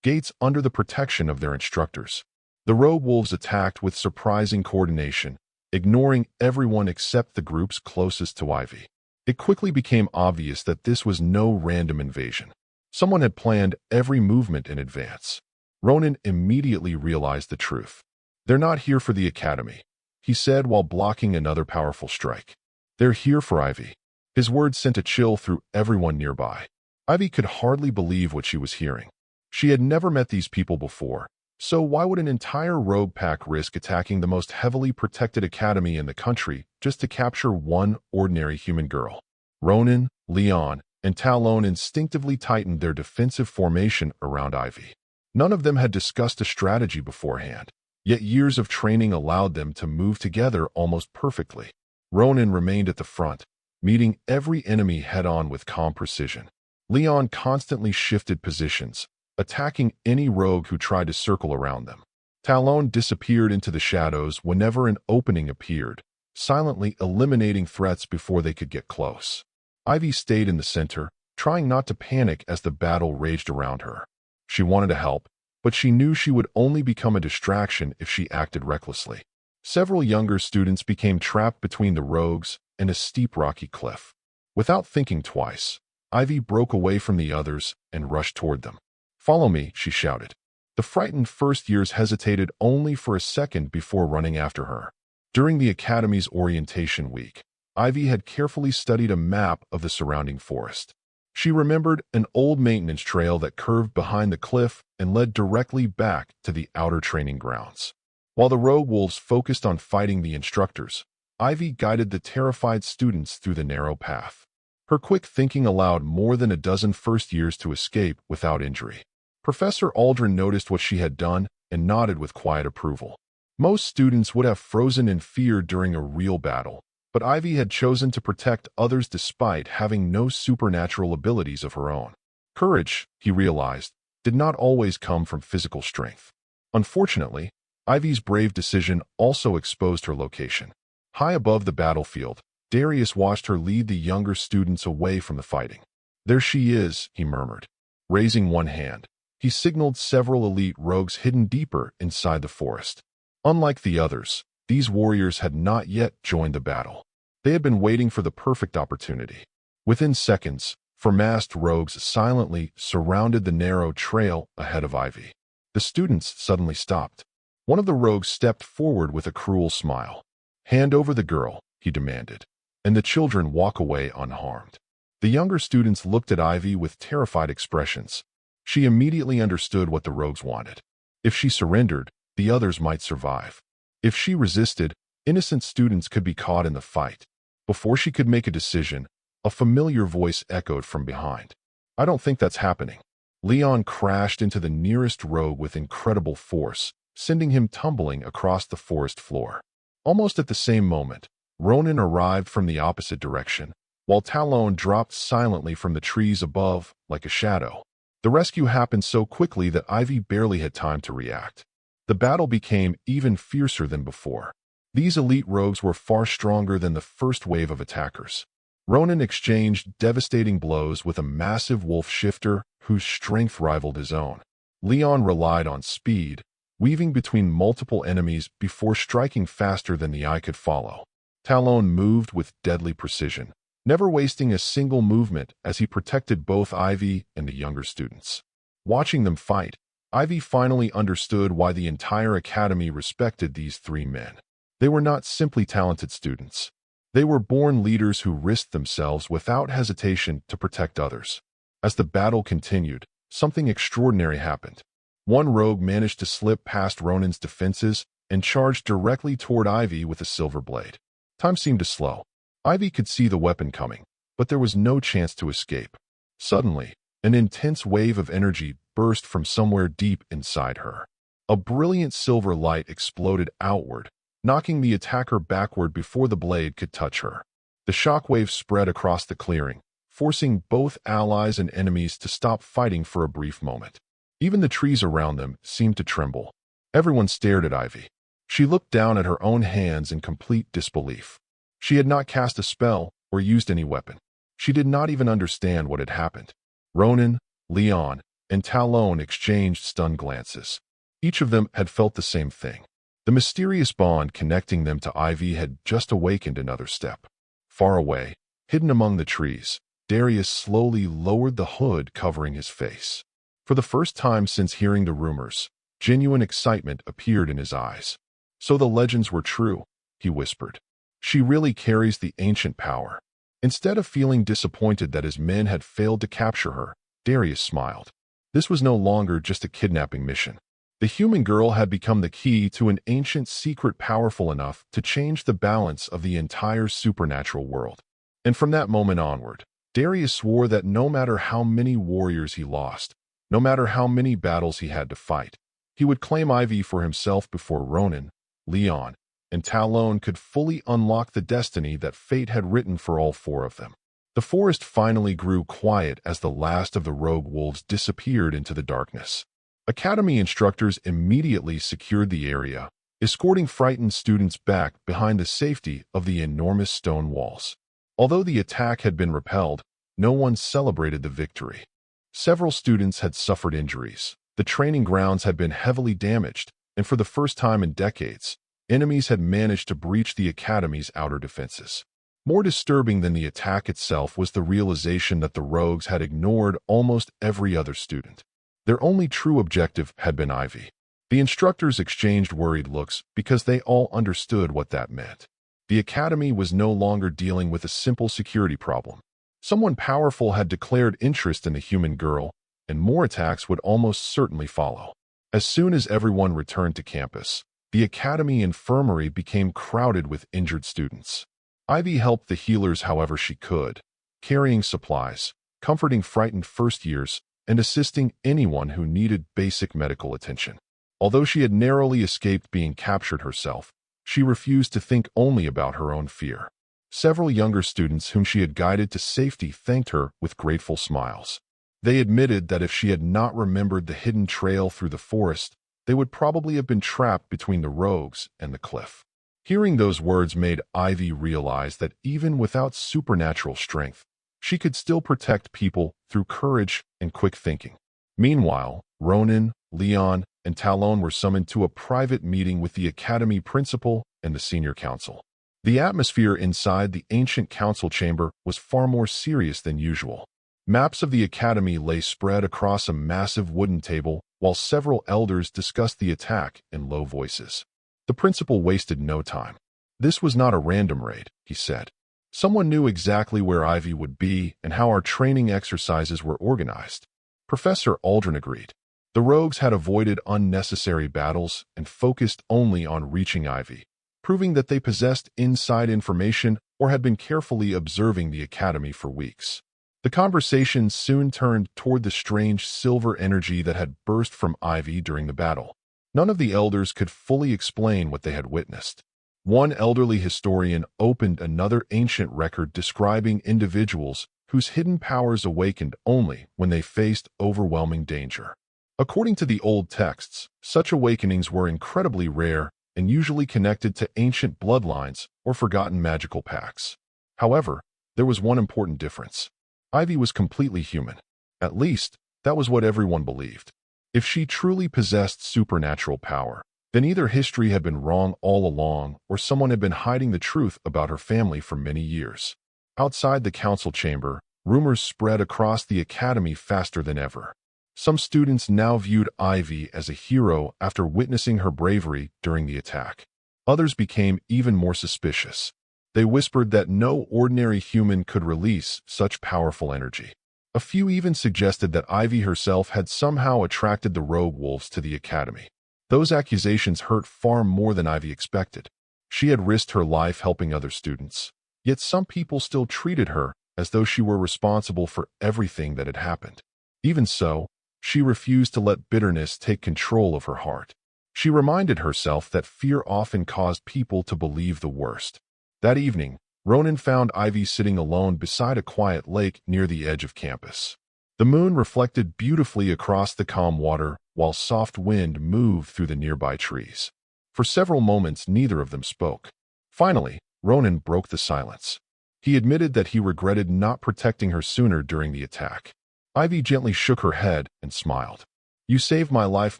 gates under the protection of their instructors. The rogue wolves attacked with surprising coordination, ignoring everyone except the groups closest to Ivy. It quickly became obvious that this was no random invasion. Someone had planned every movement in advance. Ronan immediately realized the truth. "They're not here for the academy," he said while blocking another powerful strike. "They're here for Ivy." His words sent a chill through everyone nearby. Ivy could hardly believe what she was hearing. She had never met these people before, so why would an entire rogue pack risk attacking the most heavily protected academy in the country just to capture one ordinary human girl? Ronan, Leon, and Talon instinctively tightened their defensive formation around Ivy. None of them had discussed a strategy beforehand, yet years of training allowed them to move together almost perfectly. Ronan remained at the front, meeting every enemy head-on with calm precision. Leon constantly shifted positions, attacking any rogue who tried to circle around them. Talon disappeared into the shadows whenever an opening appeared, silently eliminating threats before they could get close. Ivy stayed in the center, trying not to panic as the battle raged around her. She wanted to help, but she knew she would only become a distraction if she acted recklessly. Several younger students became trapped between the rogues and a steep rocky cliff. Without thinking twice, Ivy broke away from the others and rushed toward them. "Follow me," she shouted. The frightened first years hesitated only for a second before running after her. During the Academy's orientation week, Ivy had carefully studied a map of the surrounding forest. She remembered an old maintenance trail that curved behind the cliff and led directly back to the outer training grounds. While the rogue wolves focused on fighting the instructors, Ivy guided the terrified students through the narrow path. Her quick thinking allowed more than a dozen first years to escape without injury. Professor Aldrin noticed what she had done and nodded with quiet approval. Most students would have frozen in fear during a real battle, but Ivy had chosen to protect others despite having no supernatural abilities of her own. Courage, he realized, did not always come from physical strength. Unfortunately, Ivy's brave decision also exposed her location. High above the battlefield, Darius watched her lead the younger students away from the fighting. "There she is," he murmured. Raising one hand, he signaled several elite rogues hidden deeper inside the forest. Unlike the others, these warriors had not yet joined the battle. They had been waiting for the perfect opportunity. Within seconds, masked rogues silently surrounded the narrow trail ahead of Ivy. The students suddenly stopped. One of the rogues stepped forward with a cruel smile. "Hand over the girl," he demanded, "and the children walk away unharmed." The younger students looked at Ivy with terrified expressions. She immediately understood what the rogues wanted. If she surrendered, the others might survive. If she resisted, innocent students could be caught in the fight. Before she could make a decision, a familiar voice echoed from behind. "I don't think that's happening." Leon crashed into the nearest rogue with incredible force, sending him tumbling across the forest floor. Almost at the same moment, Ronan arrived from the opposite direction, while Talon dropped silently from the trees above like a shadow. The rescue happened so quickly that Ivy barely had time to react. The battle became even fiercer than before. These elite rogues were far stronger than the first wave of attackers. Ronan exchanged devastating blows with a massive wolf shifter whose strength rivaled his own. Leon relied on speed, weaving between multiple enemies before striking faster than the eye could follow. Talon moved with deadly precision, never wasting a single movement as he protected both Ivy and the younger students. Watching them fight, Ivy finally understood why the entire academy respected these three men. They were not simply talented students. They were born leaders who risked themselves without hesitation to protect others. As the battle continued, something extraordinary happened. One rogue managed to slip past Ronan's defenses and charged directly toward Ivy with a silver blade. Time seemed to slow. Ivy could see the weapon coming, but there was no chance to escape. Suddenly, an intense wave of energy burst from somewhere deep inside her. A brilliant silver light exploded outward, knocking the attacker backward before the blade could touch her. The shockwave spread across the clearing, forcing both allies and enemies to stop fighting for a brief moment. Even the trees around them seemed to tremble. Everyone stared at Ivy. She looked down at her own hands in complete disbelief. She had not cast a spell or used any weapon. She did not even understand what had happened. Ronan, Leon, and Talon exchanged stunned glances. Each of them had felt the same thing. The mysterious bond connecting them to Ivy had just awakened another step. Far away, hidden among the trees, Darius slowly lowered the hood covering his face. For the first time since hearing the rumors, genuine excitement appeared in his eyes. "So the legends were true," he whispered. "She really carries the ancient power." Instead of feeling disappointed that his men had failed to capture her, Darius smiled. This was no longer just a kidnapping mission. The human girl had become the key to an ancient secret powerful enough to change the balance of the entire supernatural world. And from that moment onward, Darius swore that no matter how many warriors he lost, no matter how many battles he had to fight, he would claim Ivy for himself before Ronan, Leon, and Talon could fully unlock the destiny that fate had written for all four of them. The forest finally grew quiet as the last of the rogue wolves disappeared into the darkness. Academy instructors immediately secured the area, escorting frightened students back behind the safety of the enormous stone walls. Although the attack had been repelled, no one celebrated the victory. Several students had suffered injuries. The training grounds had been heavily damaged, and for the first time in decades, enemies had managed to breach the academy's outer defenses. More disturbing than the attack itself was the realization that the rogues had ignored almost every other student. Their only true objective had been Ivy. The instructors exchanged worried looks because they all understood what that meant. The academy was no longer dealing with a simple security problem. Someone powerful had declared interest in the human girl, and more attacks would almost certainly follow. As soon as everyone returned to campus, the academy infirmary became crowded with injured students. Ivy helped the healers however she could, carrying supplies, comforting frightened first years, and assisting anyone who needed basic medical attention. Although she had narrowly escaped being captured herself, she refused to think only about her own fear. Several younger students whom she had guided to safety thanked her with grateful smiles. They admitted that if she had not remembered the hidden trail through the forest, they would probably have been trapped between the rogues and the cliff. Hearing those words made Ivy realize that even without supernatural strength, she could still protect people through courage and quick thinking. Meanwhile, Ronan, Leon, and Talon were summoned to a private meeting with the academy principal and the senior council. The atmosphere inside the ancient council chamber was far more serious than usual. Maps of the academy lay spread across a massive wooden table, while several elders discussed the attack in low voices. The principal wasted no time. This was not a random raid, he said. Someone knew exactly where Ivy would be and how our training exercises were organized. Professor Aldrin agreed. The rogues had avoided unnecessary battles and focused only on reaching Ivy, proving that they possessed inside information or had been carefully observing the academy for weeks. The conversation soon turned toward the strange silver energy that had burst from Ivy during the battle. None of the elders could fully explain what they had witnessed. One elderly historian opened another ancient record describing individuals whose hidden powers awakened only when they faced overwhelming danger. According to the old texts, such awakenings were incredibly rare and usually connected to ancient bloodlines or forgotten magical pacts. However, there was one important difference. Ivy was completely human. At least, that was what everyone believed. If she truly possessed supernatural power, then either history had been wrong all along or someone had been hiding the truth about her family for many years. Outside the council chamber, rumors spread across the academy faster than ever. Some students now viewed Ivy as a hero after witnessing her bravery during the attack. Others became even more suspicious. They whispered that no ordinary human could release such powerful energy. A few even suggested that Ivy herself had somehow attracted the rogue wolves to the academy. Those accusations hurt far more than Ivy expected. She had risked her life helping other students, yet some people still treated her as though she were responsible for everything that had happened. Even so, she refused to let bitterness take control of her heart. She reminded herself that fear often caused people to believe the worst. That evening, Ronan found Ivy sitting alone beside a quiet lake near the edge of campus. The moon reflected beautifully across the calm water, while soft wind moved through the nearby trees. For several moments, neither of them spoke. Finally, Ronan broke the silence. He admitted that he regretted not protecting her sooner during the attack. Ivy gently shook her head and smiled. "You saved my life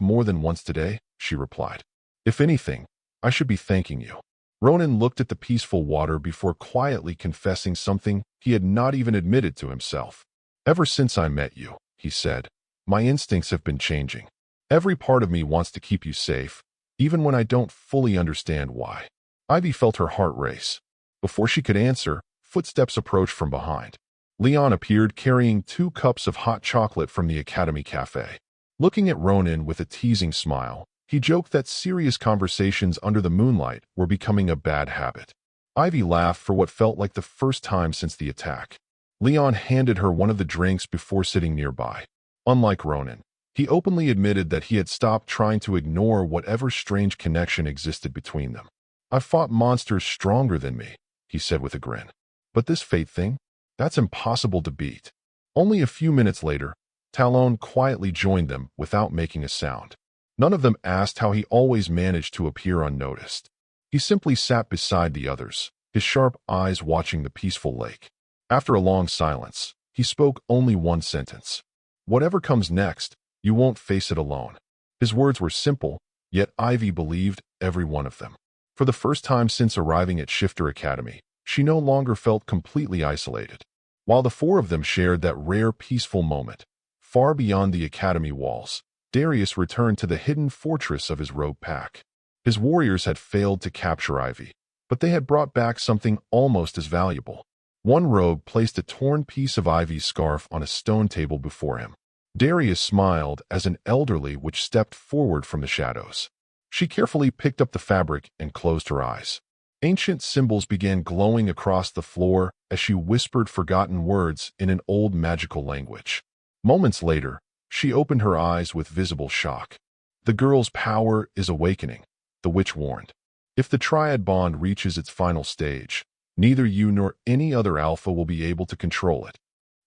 more than once today," she replied. "If anything, I should be thanking you." Ronan looked at the peaceful water before quietly confessing something he had not even admitted to himself. "Ever since I met you," he said, "my instincts have been changing. Every part of me wants to keep you safe, even when I don't fully understand why." Ivy felt her heart race. Before she could answer, footsteps approached from behind. Leon appeared carrying 2 cups of hot chocolate from the Academy Cafe. Looking at Ronan with a teasing smile, he joked that serious conversations under the moonlight were becoming a bad habit. Ivy laughed for what felt like the first time since the attack. Leon handed her one of the drinks before sitting nearby. Unlike Ronan, he openly admitted that he had stopped trying to ignore whatever strange connection existed between them. "I've fought monsters stronger than me," he said with a grin. "But this fate thing? That's impossible to beat. Only a few minutes later, Talon quietly joined them without making a sound. None of them asked how he always managed to appear unnoticed. He simply sat beside the others, his sharp eyes watching the peaceful lake. After a long silence, he spoke only one sentence. "Whatever comes next, you won't face it alone." His words were simple, yet Ivy believed every one of them. For the first time since arriving at Shifter Academy, she no longer felt completely isolated. While the four of them shared that rare peaceful moment, far beyond the academy walls, Darius returned to the hidden fortress of his rogue pack. His warriors had failed to capture Ivy, but they had brought back something almost as valuable. One rogue placed a torn piece of Ivy's scarf on a stone table before him. Darius smiled as an elderly witch stepped forward from the shadows. She carefully picked up the fabric and closed her eyes. Ancient symbols began glowing across the floor as she whispered forgotten words in an old magical language. Moments later, she opened her eyes with visible shock. "The girl's power is awakening," the witch warned. "If the Triad Bond reaches its final stage, neither you nor any other alpha will be able to control it."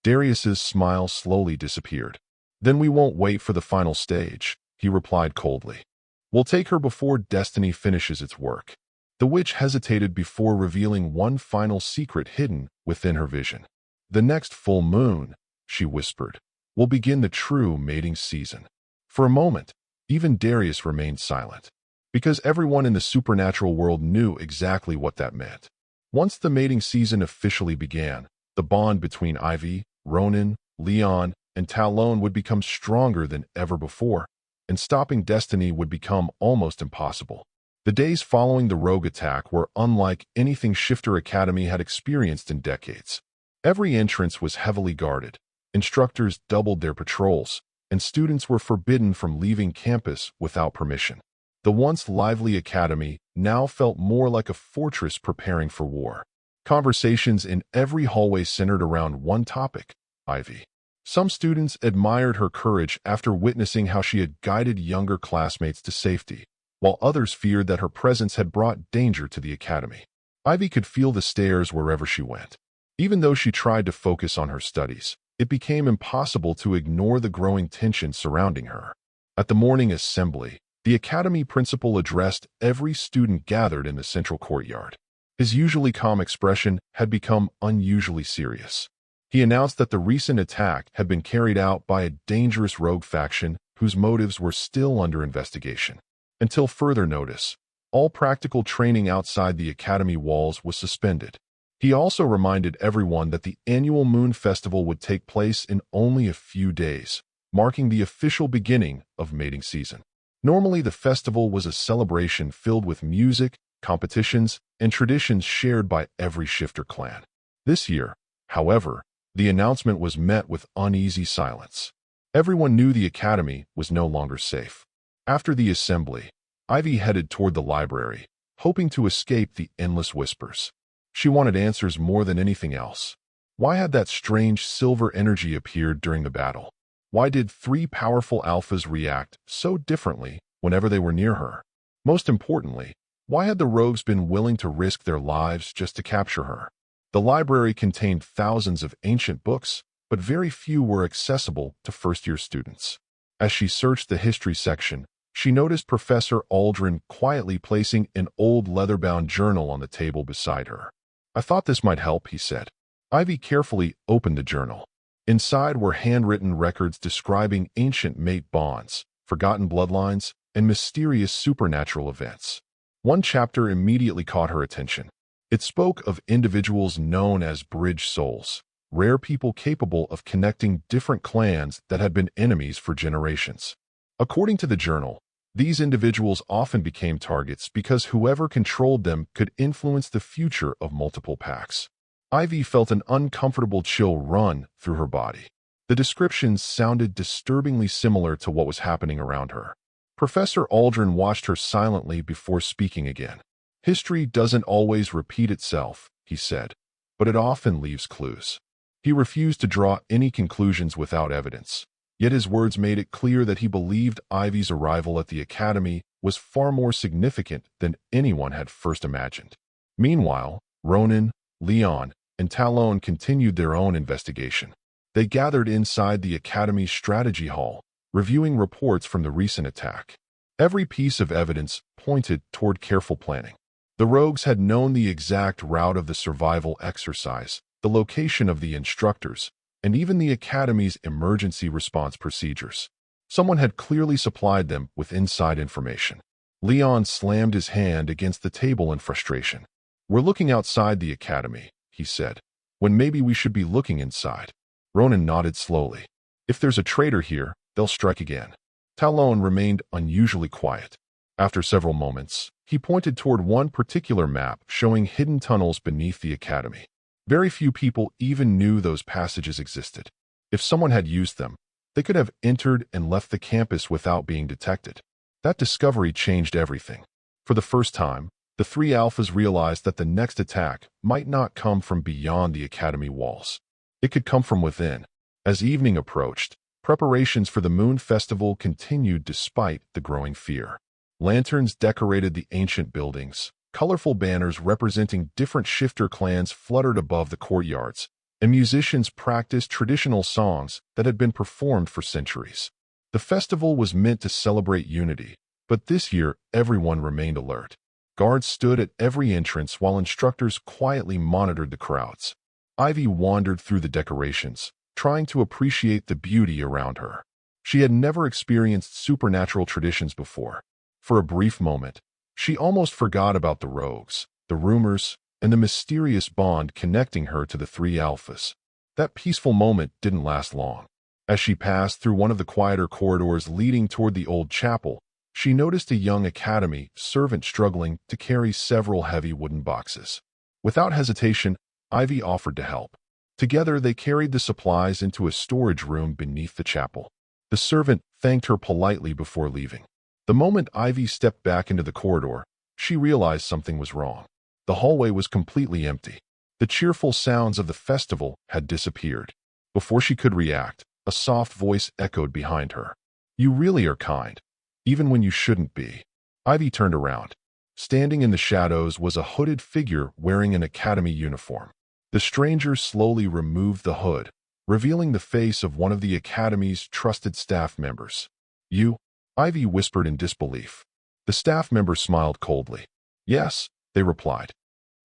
Darius's smile slowly disappeared. "Then we won't wait for the final stage," he replied coldly. "We'll take her before destiny finishes its work." The witch hesitated before revealing one final secret hidden within her vision. "The next full moon," she whispered, "will begin the true mating season." For a moment, even Darius remained silent, because everyone in the supernatural world knew exactly what that meant. Once the mating season officially began, the bond between Ivy, Ronan, Leon, and Talon would become stronger than ever before, and stopping destiny would become almost impossible. The days following the rogue attack were unlike anything Shifter Academy had experienced in decades. Every entrance was heavily guarded, instructors doubled their patrols, and students were forbidden from leaving campus without permission. The once lively academy now felt more like a fortress preparing for war. Conversations in every hallway centered around one topic: Ivy. Some students admired her courage after witnessing how she had guided younger classmates to safety, while others feared that her presence had brought danger to the academy. Ivy could feel the stares wherever she went. Even though she tried to focus on her studies, it became impossible to ignore the growing tension surrounding her. At the morning assembly, the academy principal addressed every student gathered in the central courtyard. His usually calm expression had become unusually serious. He announced that the recent attack had been carried out by a dangerous rogue faction whose motives were still under investigation. Until further notice, all practical training outside the academy walls was suspended. He also reminded everyone that the annual Moon Festival would take place in only a few days, marking the official beginning of mating season. Normally, the festival was a celebration filled with music, competitions, and traditions shared by every Shifter clan. This year, however, the announcement was met with uneasy silence. Everyone knew the academy was no longer safe. After the assembly, Ivy headed toward the library, hoping to escape the endless whispers. She wanted answers more than anything else. Why had that strange silver energy appeared during the battle? Why did three powerful alphas react so differently whenever they were near her? Most importantly, why had the rogues been willing to risk their lives just to capture her? The library contained thousands of ancient books, but very few were accessible to first-year students. As she searched the history section, she noticed Professor Aldrin quietly placing an old leather-bound journal on the table beside her. "I thought this might help," he said. Ivy carefully opened the journal. Inside were handwritten records describing ancient mate bonds, forgotten bloodlines, and mysterious supernatural events. One chapter immediately caught her attention. It spoke of individuals known as bridge souls, rare people capable of connecting different clans that had been enemies for generations. According to the journal, these individuals often became targets because whoever controlled them could influence the future of multiple packs. Ivy felt an uncomfortable chill run through her body. The descriptions sounded disturbingly similar to what was happening around her. Professor Aldrin watched her silently before speaking again. "History doesn't always repeat itself," he said, "but it often leaves clues." He refused to draw any conclusions without evidence, yet his words made it clear that he believed Ivy's arrival at the academy was far more significant than anyone had first imagined. Meanwhile, Ronan, Leon, and Talon continued their own investigation. They gathered inside the Academy's strategy hall, reviewing reports from the recent attack. Every piece of evidence pointed toward careful planning. The rogues had known the exact route of the survival exercise, the location of the instructors, and even the Academy's emergency response procedures. Someone had clearly supplied them with inside information. Leon slammed his hand against the table in frustration. "We're looking outside the Academy," he said, "when maybe we should be looking inside." Ronan nodded slowly. "If there's a traitor here, they'll strike again." Talon remained unusually quiet. After several moments, he pointed toward one particular map showing hidden tunnels beneath the Academy. Very few people even knew those passages existed. If someone had used them, they could have entered and left the campus without being detected. That discovery changed everything. For the first time, the three alphas realized that the next attack might not come from beyond the Academy walls. It could come from within. As evening approached, preparations for the Moon Festival continued despite the growing fear. Lanterns decorated the ancient buildings. Colorful banners representing different shifter clans fluttered above the courtyards, and musicians practiced traditional songs that had been performed for centuries. The festival was meant to celebrate unity, but this year everyone remained alert. Guards stood at every entrance while instructors quietly monitored the crowds. Ivy wandered through the decorations, trying to appreciate the beauty around her. She had never experienced supernatural traditions before. For a brief moment, she almost forgot about the rogues, the rumors, and the mysterious bond connecting her to the three alphas. That peaceful moment didn't last long. As she passed through one of the quieter corridors leading toward the old chapel, she noticed a young Academy servant struggling to carry several heavy wooden boxes. Without hesitation, Ivy offered to help. Together, they carried the supplies into a storage room beneath the chapel. The servant thanked her politely before leaving. The moment Ivy stepped back into the corridor, she realized something was wrong. The hallway was completely empty. The cheerful sounds of the festival had disappeared. Before she could react, a soft voice echoed behind her. "You really are kind, even when you shouldn't be." Ivy turned around. Standing in the shadows was a hooded figure wearing an Academy uniform. The stranger slowly removed the hood, revealing the face of one of the Academy's trusted staff members. "You?" Ivy whispered in disbelief. The staff member smiled coldly. "Yes," they replied.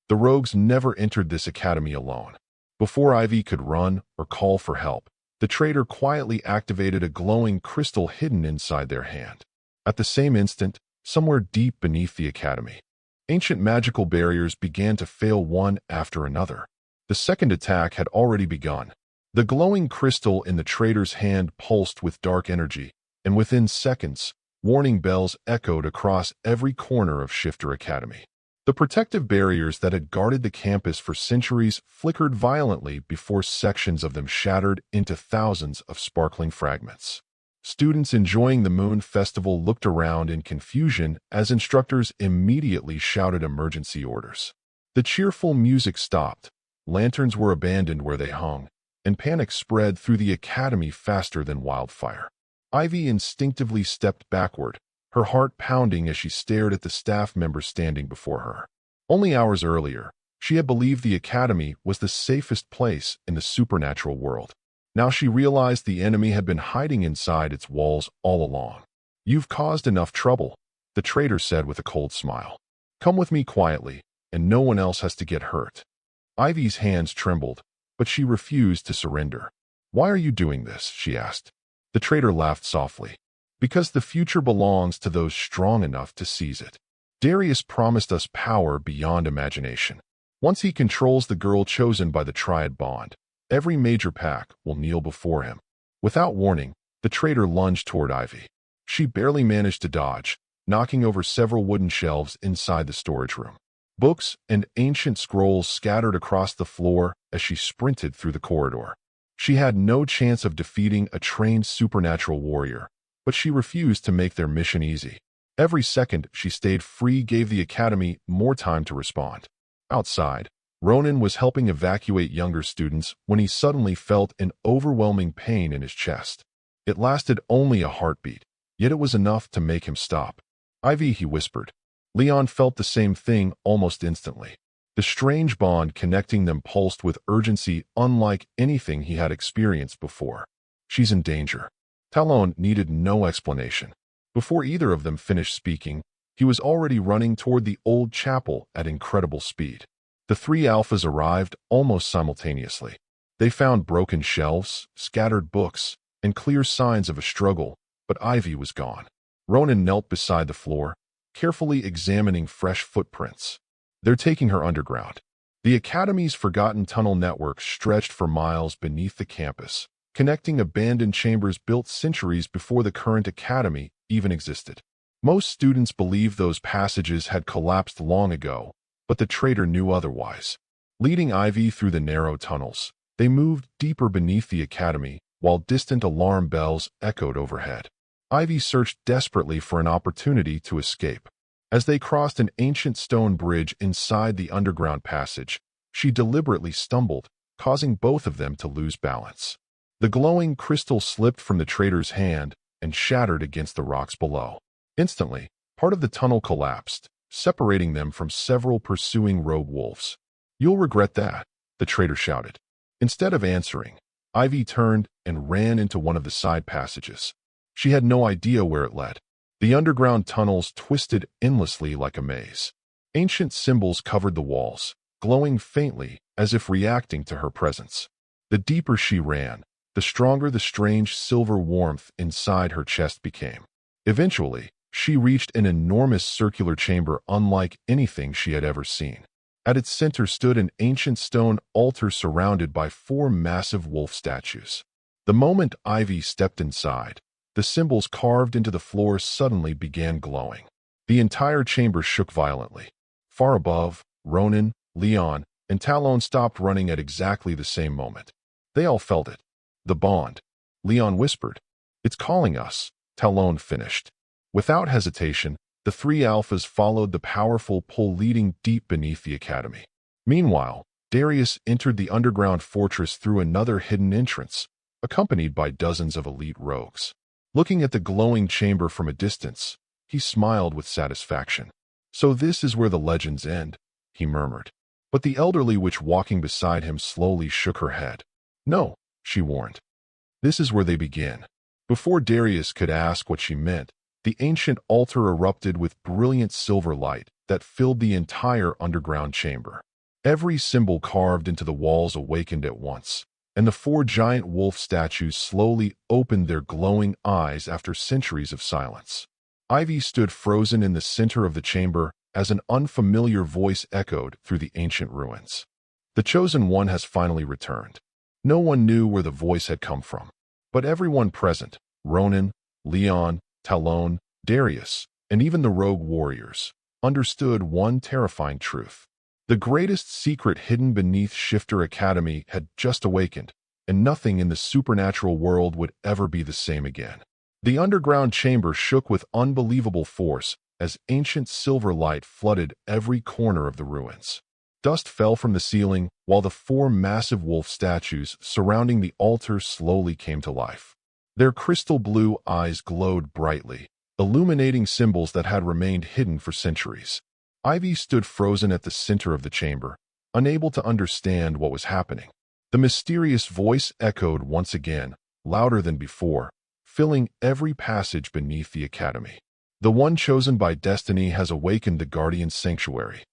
The rogues never entered this academy alone. Before Ivy could run or call for help, the traitor quietly activated a glowing crystal hidden inside their hand. At the same instant, somewhere deep beneath the academy, ancient magical barriers began to fail one after another. The second attack had already begun. The glowing crystal in the traitor's hand pulsed with dark energy, and within seconds, warning bells echoed across every corner of Shifter Academy. The protective barriers that had guarded the campus for centuries flickered violently before sections of them shattered into thousands of sparkling fragments. Students enjoying the Moon Festival looked around in confusion as instructors immediately shouted emergency orders. The cheerful music stopped, lanterns were abandoned where they hung, and panic spread through the academy faster than wildfire. Ivy instinctively stepped backward, her heart pounding as she stared at the staff member standing before her. Only hours earlier, she had believed the academy was the safest place in the supernatural world. Now she realized the enemy had been hiding inside its walls all along. "You've caused enough trouble," the traitor said with a cold smile. "Come with me quietly, and no one else has to get hurt." Ivy's hands trembled, but she refused to surrender. "Why are you doing this?" she asked. The traitor laughed softly. "Because the future belongs to those strong enough to seize it. Darius promised us power beyond imagination. Once he controls the girl chosen by the Triad Bond, every major pack will kneel before him." Without warning, the traitor lunged toward Ivy. She barely managed to dodge, knocking over several wooden shelves inside the storage room. Books and ancient scrolls scattered across the floor as she sprinted through the corridor. She had no chance of defeating a trained supernatural warrior, but she refused to make their mission easy. Every second she stayed free gave the academy more time to respond. Outside, Ronan was helping evacuate younger students when he suddenly felt an overwhelming pain in his chest. It lasted only a heartbeat, yet it was enough to make him stop. "Ivy," he whispered. Leon felt the same thing almost instantly. The strange bond connecting them pulsed with urgency unlike anything he had experienced before. She's in danger. Talon needed no explanation. Before either of them finished speaking, he was already running toward the old chapel at incredible speed. The three alphas arrived almost simultaneously. They found broken shelves, scattered books, and clear signs of a struggle, but Ivy was gone. Ronan knelt beside the floor, carefully examining fresh footprints. They're taking her underground. The Academy's forgotten tunnel network stretched for miles beneath the campus, connecting abandoned chambers built centuries before the current Academy even existed. Most students believed those passages had collapsed long ago, but the traitor knew otherwise. Leading Ivy through the narrow tunnels, they moved deeper beneath the Academy, while distant alarm bells echoed overhead. Ivy searched desperately for an opportunity to escape. As they crossed an ancient stone bridge inside the underground passage, she deliberately stumbled, causing both of them to lose balance. The glowing crystal slipped from the traitor's hand and shattered against the rocks below. Instantly, part of the tunnel collapsed, separating them from several pursuing rogue wolves. "You'll regret that," the traitor shouted. Instead of answering, Ivy turned and ran into one of the side passages. She had no idea where it led. The underground tunnels twisted endlessly like a maze. Ancient symbols covered the walls, glowing faintly as if reacting to her presence. The deeper she ran, the stronger the strange silver warmth inside her chest became. Eventually, she reached an enormous circular chamber unlike anything she had ever seen. At its center stood an ancient stone altar surrounded by four massive wolf statues. The moment Ivy stepped inside, the symbols carved into the floor suddenly began glowing. The entire chamber shook violently. Far above, Ronan, Leon, and Talon stopped running at exactly the same moment. They all felt it. The bond. Leon whispered. "It's calling us," Talon finished. Without hesitation, the three alphas followed the powerful pull leading deep beneath the Academy. Meanwhile, Darius entered the underground fortress through another hidden entrance, accompanied by dozens of elite rogues. Looking at the glowing chamber from a distance, he smiled with satisfaction. "So this is where the legends end," he murmured. But the elderly witch walking beside him slowly shook her head. "No," she warned. "This is where they begin." Before Darius could ask what she meant, the ancient altar erupted with brilliant silver light that filled the entire underground chamber. Every symbol carved into the walls awakened at once, and the four giant wolf statues slowly opened their glowing eyes after centuries of silence. Ivy stood frozen in the center of the chamber as an unfamiliar voice echoed through the ancient ruins. "The Chosen One has finally returned." No one knew where the voice had come from, but everyone present, Ronan, Leon, Talon, Darius, and even the rogue warriors, understood one terrifying truth. The greatest secret hidden beneath Shifter Academy had just awakened, and nothing in the supernatural world would ever be the same again. The underground chamber shook with unbelievable force as ancient silver light flooded every corner of the ruins. Dust fell from the ceiling while the four massive wolf statues surrounding the altar slowly came to life. Their crystal blue eyes glowed brightly, illuminating symbols that had remained hidden for centuries. Ivy stood frozen at the center of the chamber, unable to understand what was happening. The mysterious voice echoed once again, louder than before, filling every passage beneath the Academy. "The one chosen by destiny has awakened the Guardian Sanctuary."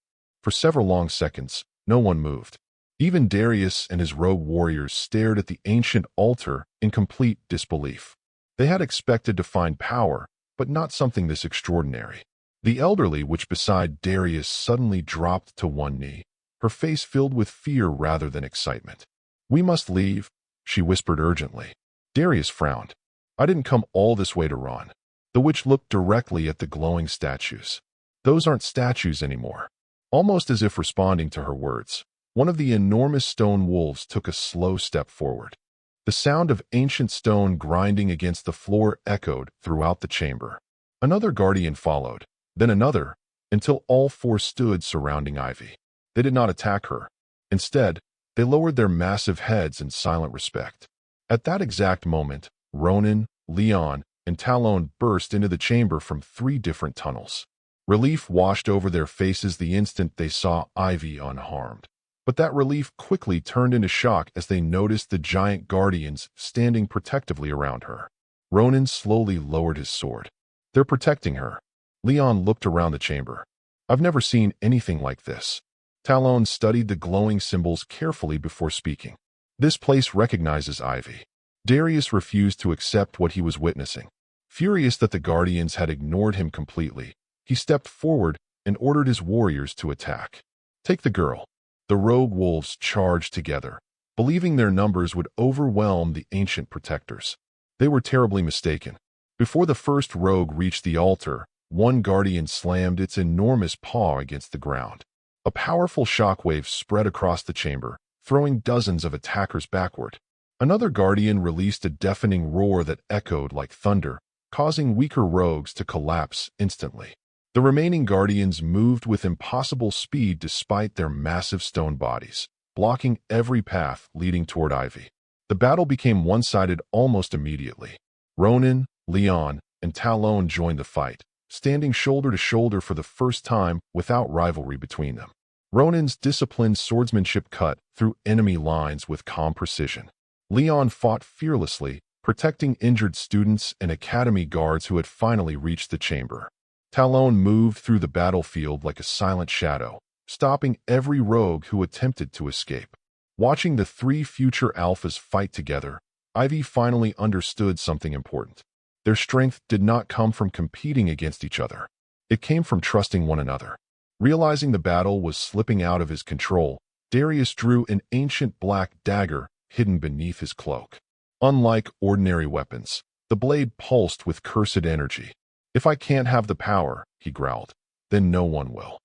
For several long seconds, no one moved. Even Darius and his rogue warriors stared at the ancient altar in complete disbelief. They had expected to find power, but not something this extraordinary. The elderly witch beside Darius suddenly dropped to one knee, her face filled with fear rather than excitement. "We must leave," she whispered urgently. Darius frowned. "I didn't come all this way to run." The witch looked directly at the glowing statues. "Those aren't statues anymore." Almost as if responding to her words, one of the enormous stone wolves took a slow step forward. The sound of ancient stone grinding against the floor echoed throughout the chamber. Another guardian followed, then another, until all four stood surrounding Ivy. They did not attack her. Instead, they lowered their massive heads in silent respect. At that exact moment, Ronan, Leon, and Talon burst into the chamber from three different tunnels. Relief washed over their faces the instant they saw Ivy unharmed. But that relief quickly turned into shock as they noticed the giant guardians standing protectively around her. Ronan slowly lowered his sword. They're protecting her. Leon looked around the chamber. I've never seen anything like this. Talon studied the glowing symbols carefully before speaking. This place recognizes Ivy. Darius refused to accept what he was witnessing. Furious that the guardians had ignored him completely, he stepped forward and ordered his warriors to attack. Take the girl. The rogue wolves charged together, believing their numbers would overwhelm the ancient protectors. They were terribly mistaken. Before the first rogue reached the altar, one guardian slammed its enormous paw against the ground. A powerful shockwave spread across the chamber, throwing dozens of attackers backward. Another guardian released a deafening roar that echoed like thunder, causing weaker rogues to collapse instantly. The remaining guardians moved with impossible speed despite their massive stone bodies, blocking every path leading toward Ivy. The battle became one-sided almost immediately. Ronan, Leon, and Talon joined the fight, standing shoulder to shoulder for the first time without rivalry between them. Ronan's disciplined swordsmanship cut through enemy lines with calm precision. Leon fought fearlessly, protecting injured students and academy guards who had finally reached the chamber. Talon moved through the battlefield like a silent shadow, stopping every rogue who attempted to escape. Watching the three future alphas fight together, Ivy finally understood something important. Their strength did not come from competing against each other. It came from trusting one another. Realizing the battle was slipping out of his control, Darius drew an ancient black dagger hidden beneath his cloak. Unlike ordinary weapons, the blade pulsed with cursed energy. If I can't have the power, he growled, then no one will.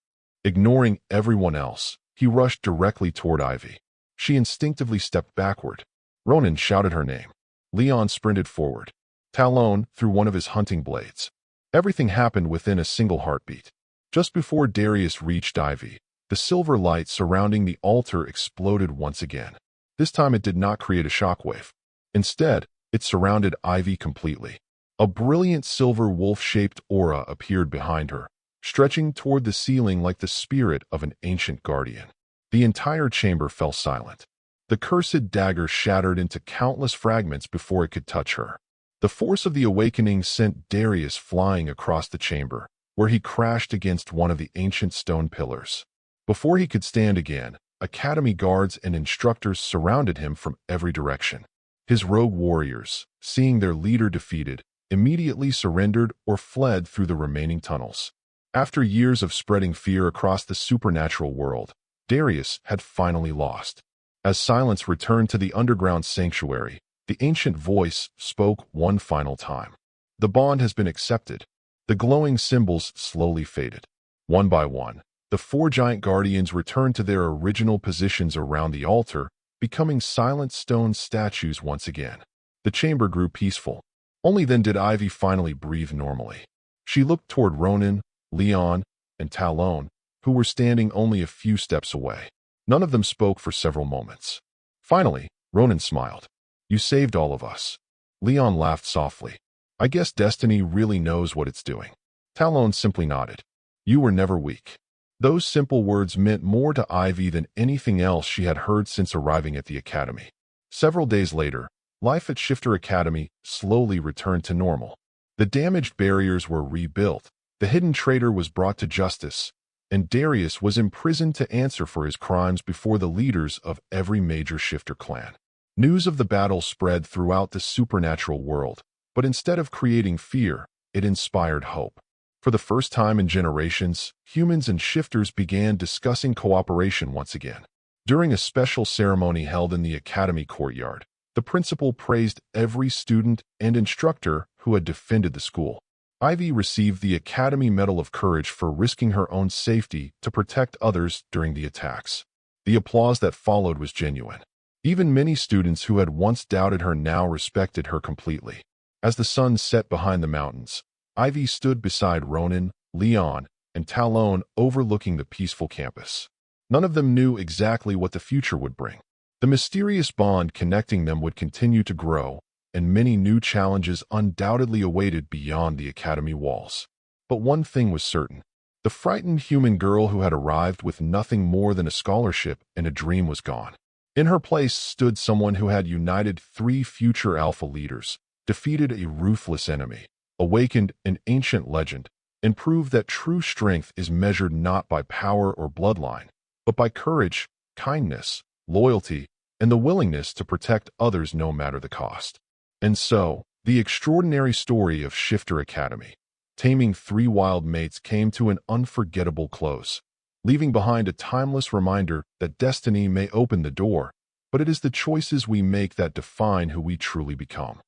Ignoring everyone else, he rushed directly toward Ivy. She instinctively stepped backward. Ronan shouted her name. Leon sprinted forward. Talon threw one of his hunting blades. Everything happened within a single heartbeat. Just before Darius reached Ivy, the silver light surrounding the altar exploded once again. This time it did not create a shockwave. Instead, it surrounded Ivy completely. A brilliant silver wolf-shaped aura appeared behind her, stretching toward the ceiling like the spirit of an ancient guardian. The entire chamber fell silent. The cursed dagger shattered into countless fragments before it could touch her. The force of the awakening sent Darius flying across the chamber, where he crashed against one of the ancient stone pillars. Before he could stand again, academy guards and instructors surrounded him from every direction. His rogue warriors, seeing their leader defeated, immediately surrendered or fled through the remaining tunnels. After years of spreading fear across the supernatural world, Darius had finally lost. As silence returned to the underground sanctuary, the ancient voice spoke one final time. The bond has been accepted. The glowing symbols slowly faded. One by one, the four giant guardians returned to their original positions around the altar, becoming silent stone statues once again. The chamber grew peaceful. Only then did Ivy finally breathe normally. She looked toward Ronan, Leon, and Talon, who were standing only a few steps away. None of them spoke for several moments. Finally, Ronan smiled. You saved all of us. Leon laughed softly. I guess destiny really knows what it's doing. Talon simply nodded. You were never weak. Those simple words meant more to Ivy than anything else she had heard since arriving at the academy. Several days later, life at Shifter Academy slowly returned to normal. The damaged barriers were rebuilt, the hidden traitor was brought to justice, and Darius was imprisoned to answer for his crimes before the leaders of every major Shifter clan. News of the battle spread throughout the supernatural world, but instead of creating fear, it inspired hope. For the first time in generations, humans and Shifters began discussing cooperation once again. During a special ceremony held in the academy courtyard, the principal praised every student and instructor who had defended the school. Ivy received the Academy Medal of Courage for risking her own safety to protect others during the attacks. The applause that followed was genuine. Even many students who had once doubted her now respected her completely. As the sun set behind the mountains, Ivy stood beside Ronan, Leon, and Talon overlooking the peaceful campus. None of them knew exactly what the future would bring. The mysterious bond connecting them would continue to grow, and many new challenges undoubtedly awaited beyond the academy walls. But one thing was certain. The frightened human girl who had arrived with nothing more than a scholarship and a dream was gone. In her place stood someone who had united 3 future alpha leaders, defeated a ruthless enemy, awakened an ancient legend, and proved that true strength is measured not by power or bloodline, but by courage, kindness, loyalty, and the willingness to protect others no matter the cost. And so, the extraordinary story of Shifter Academy, Taming Three Wild Mates, came to an unforgettable close, leaving behind a timeless reminder that destiny may open the door, but it is the choices we make that define who we truly become.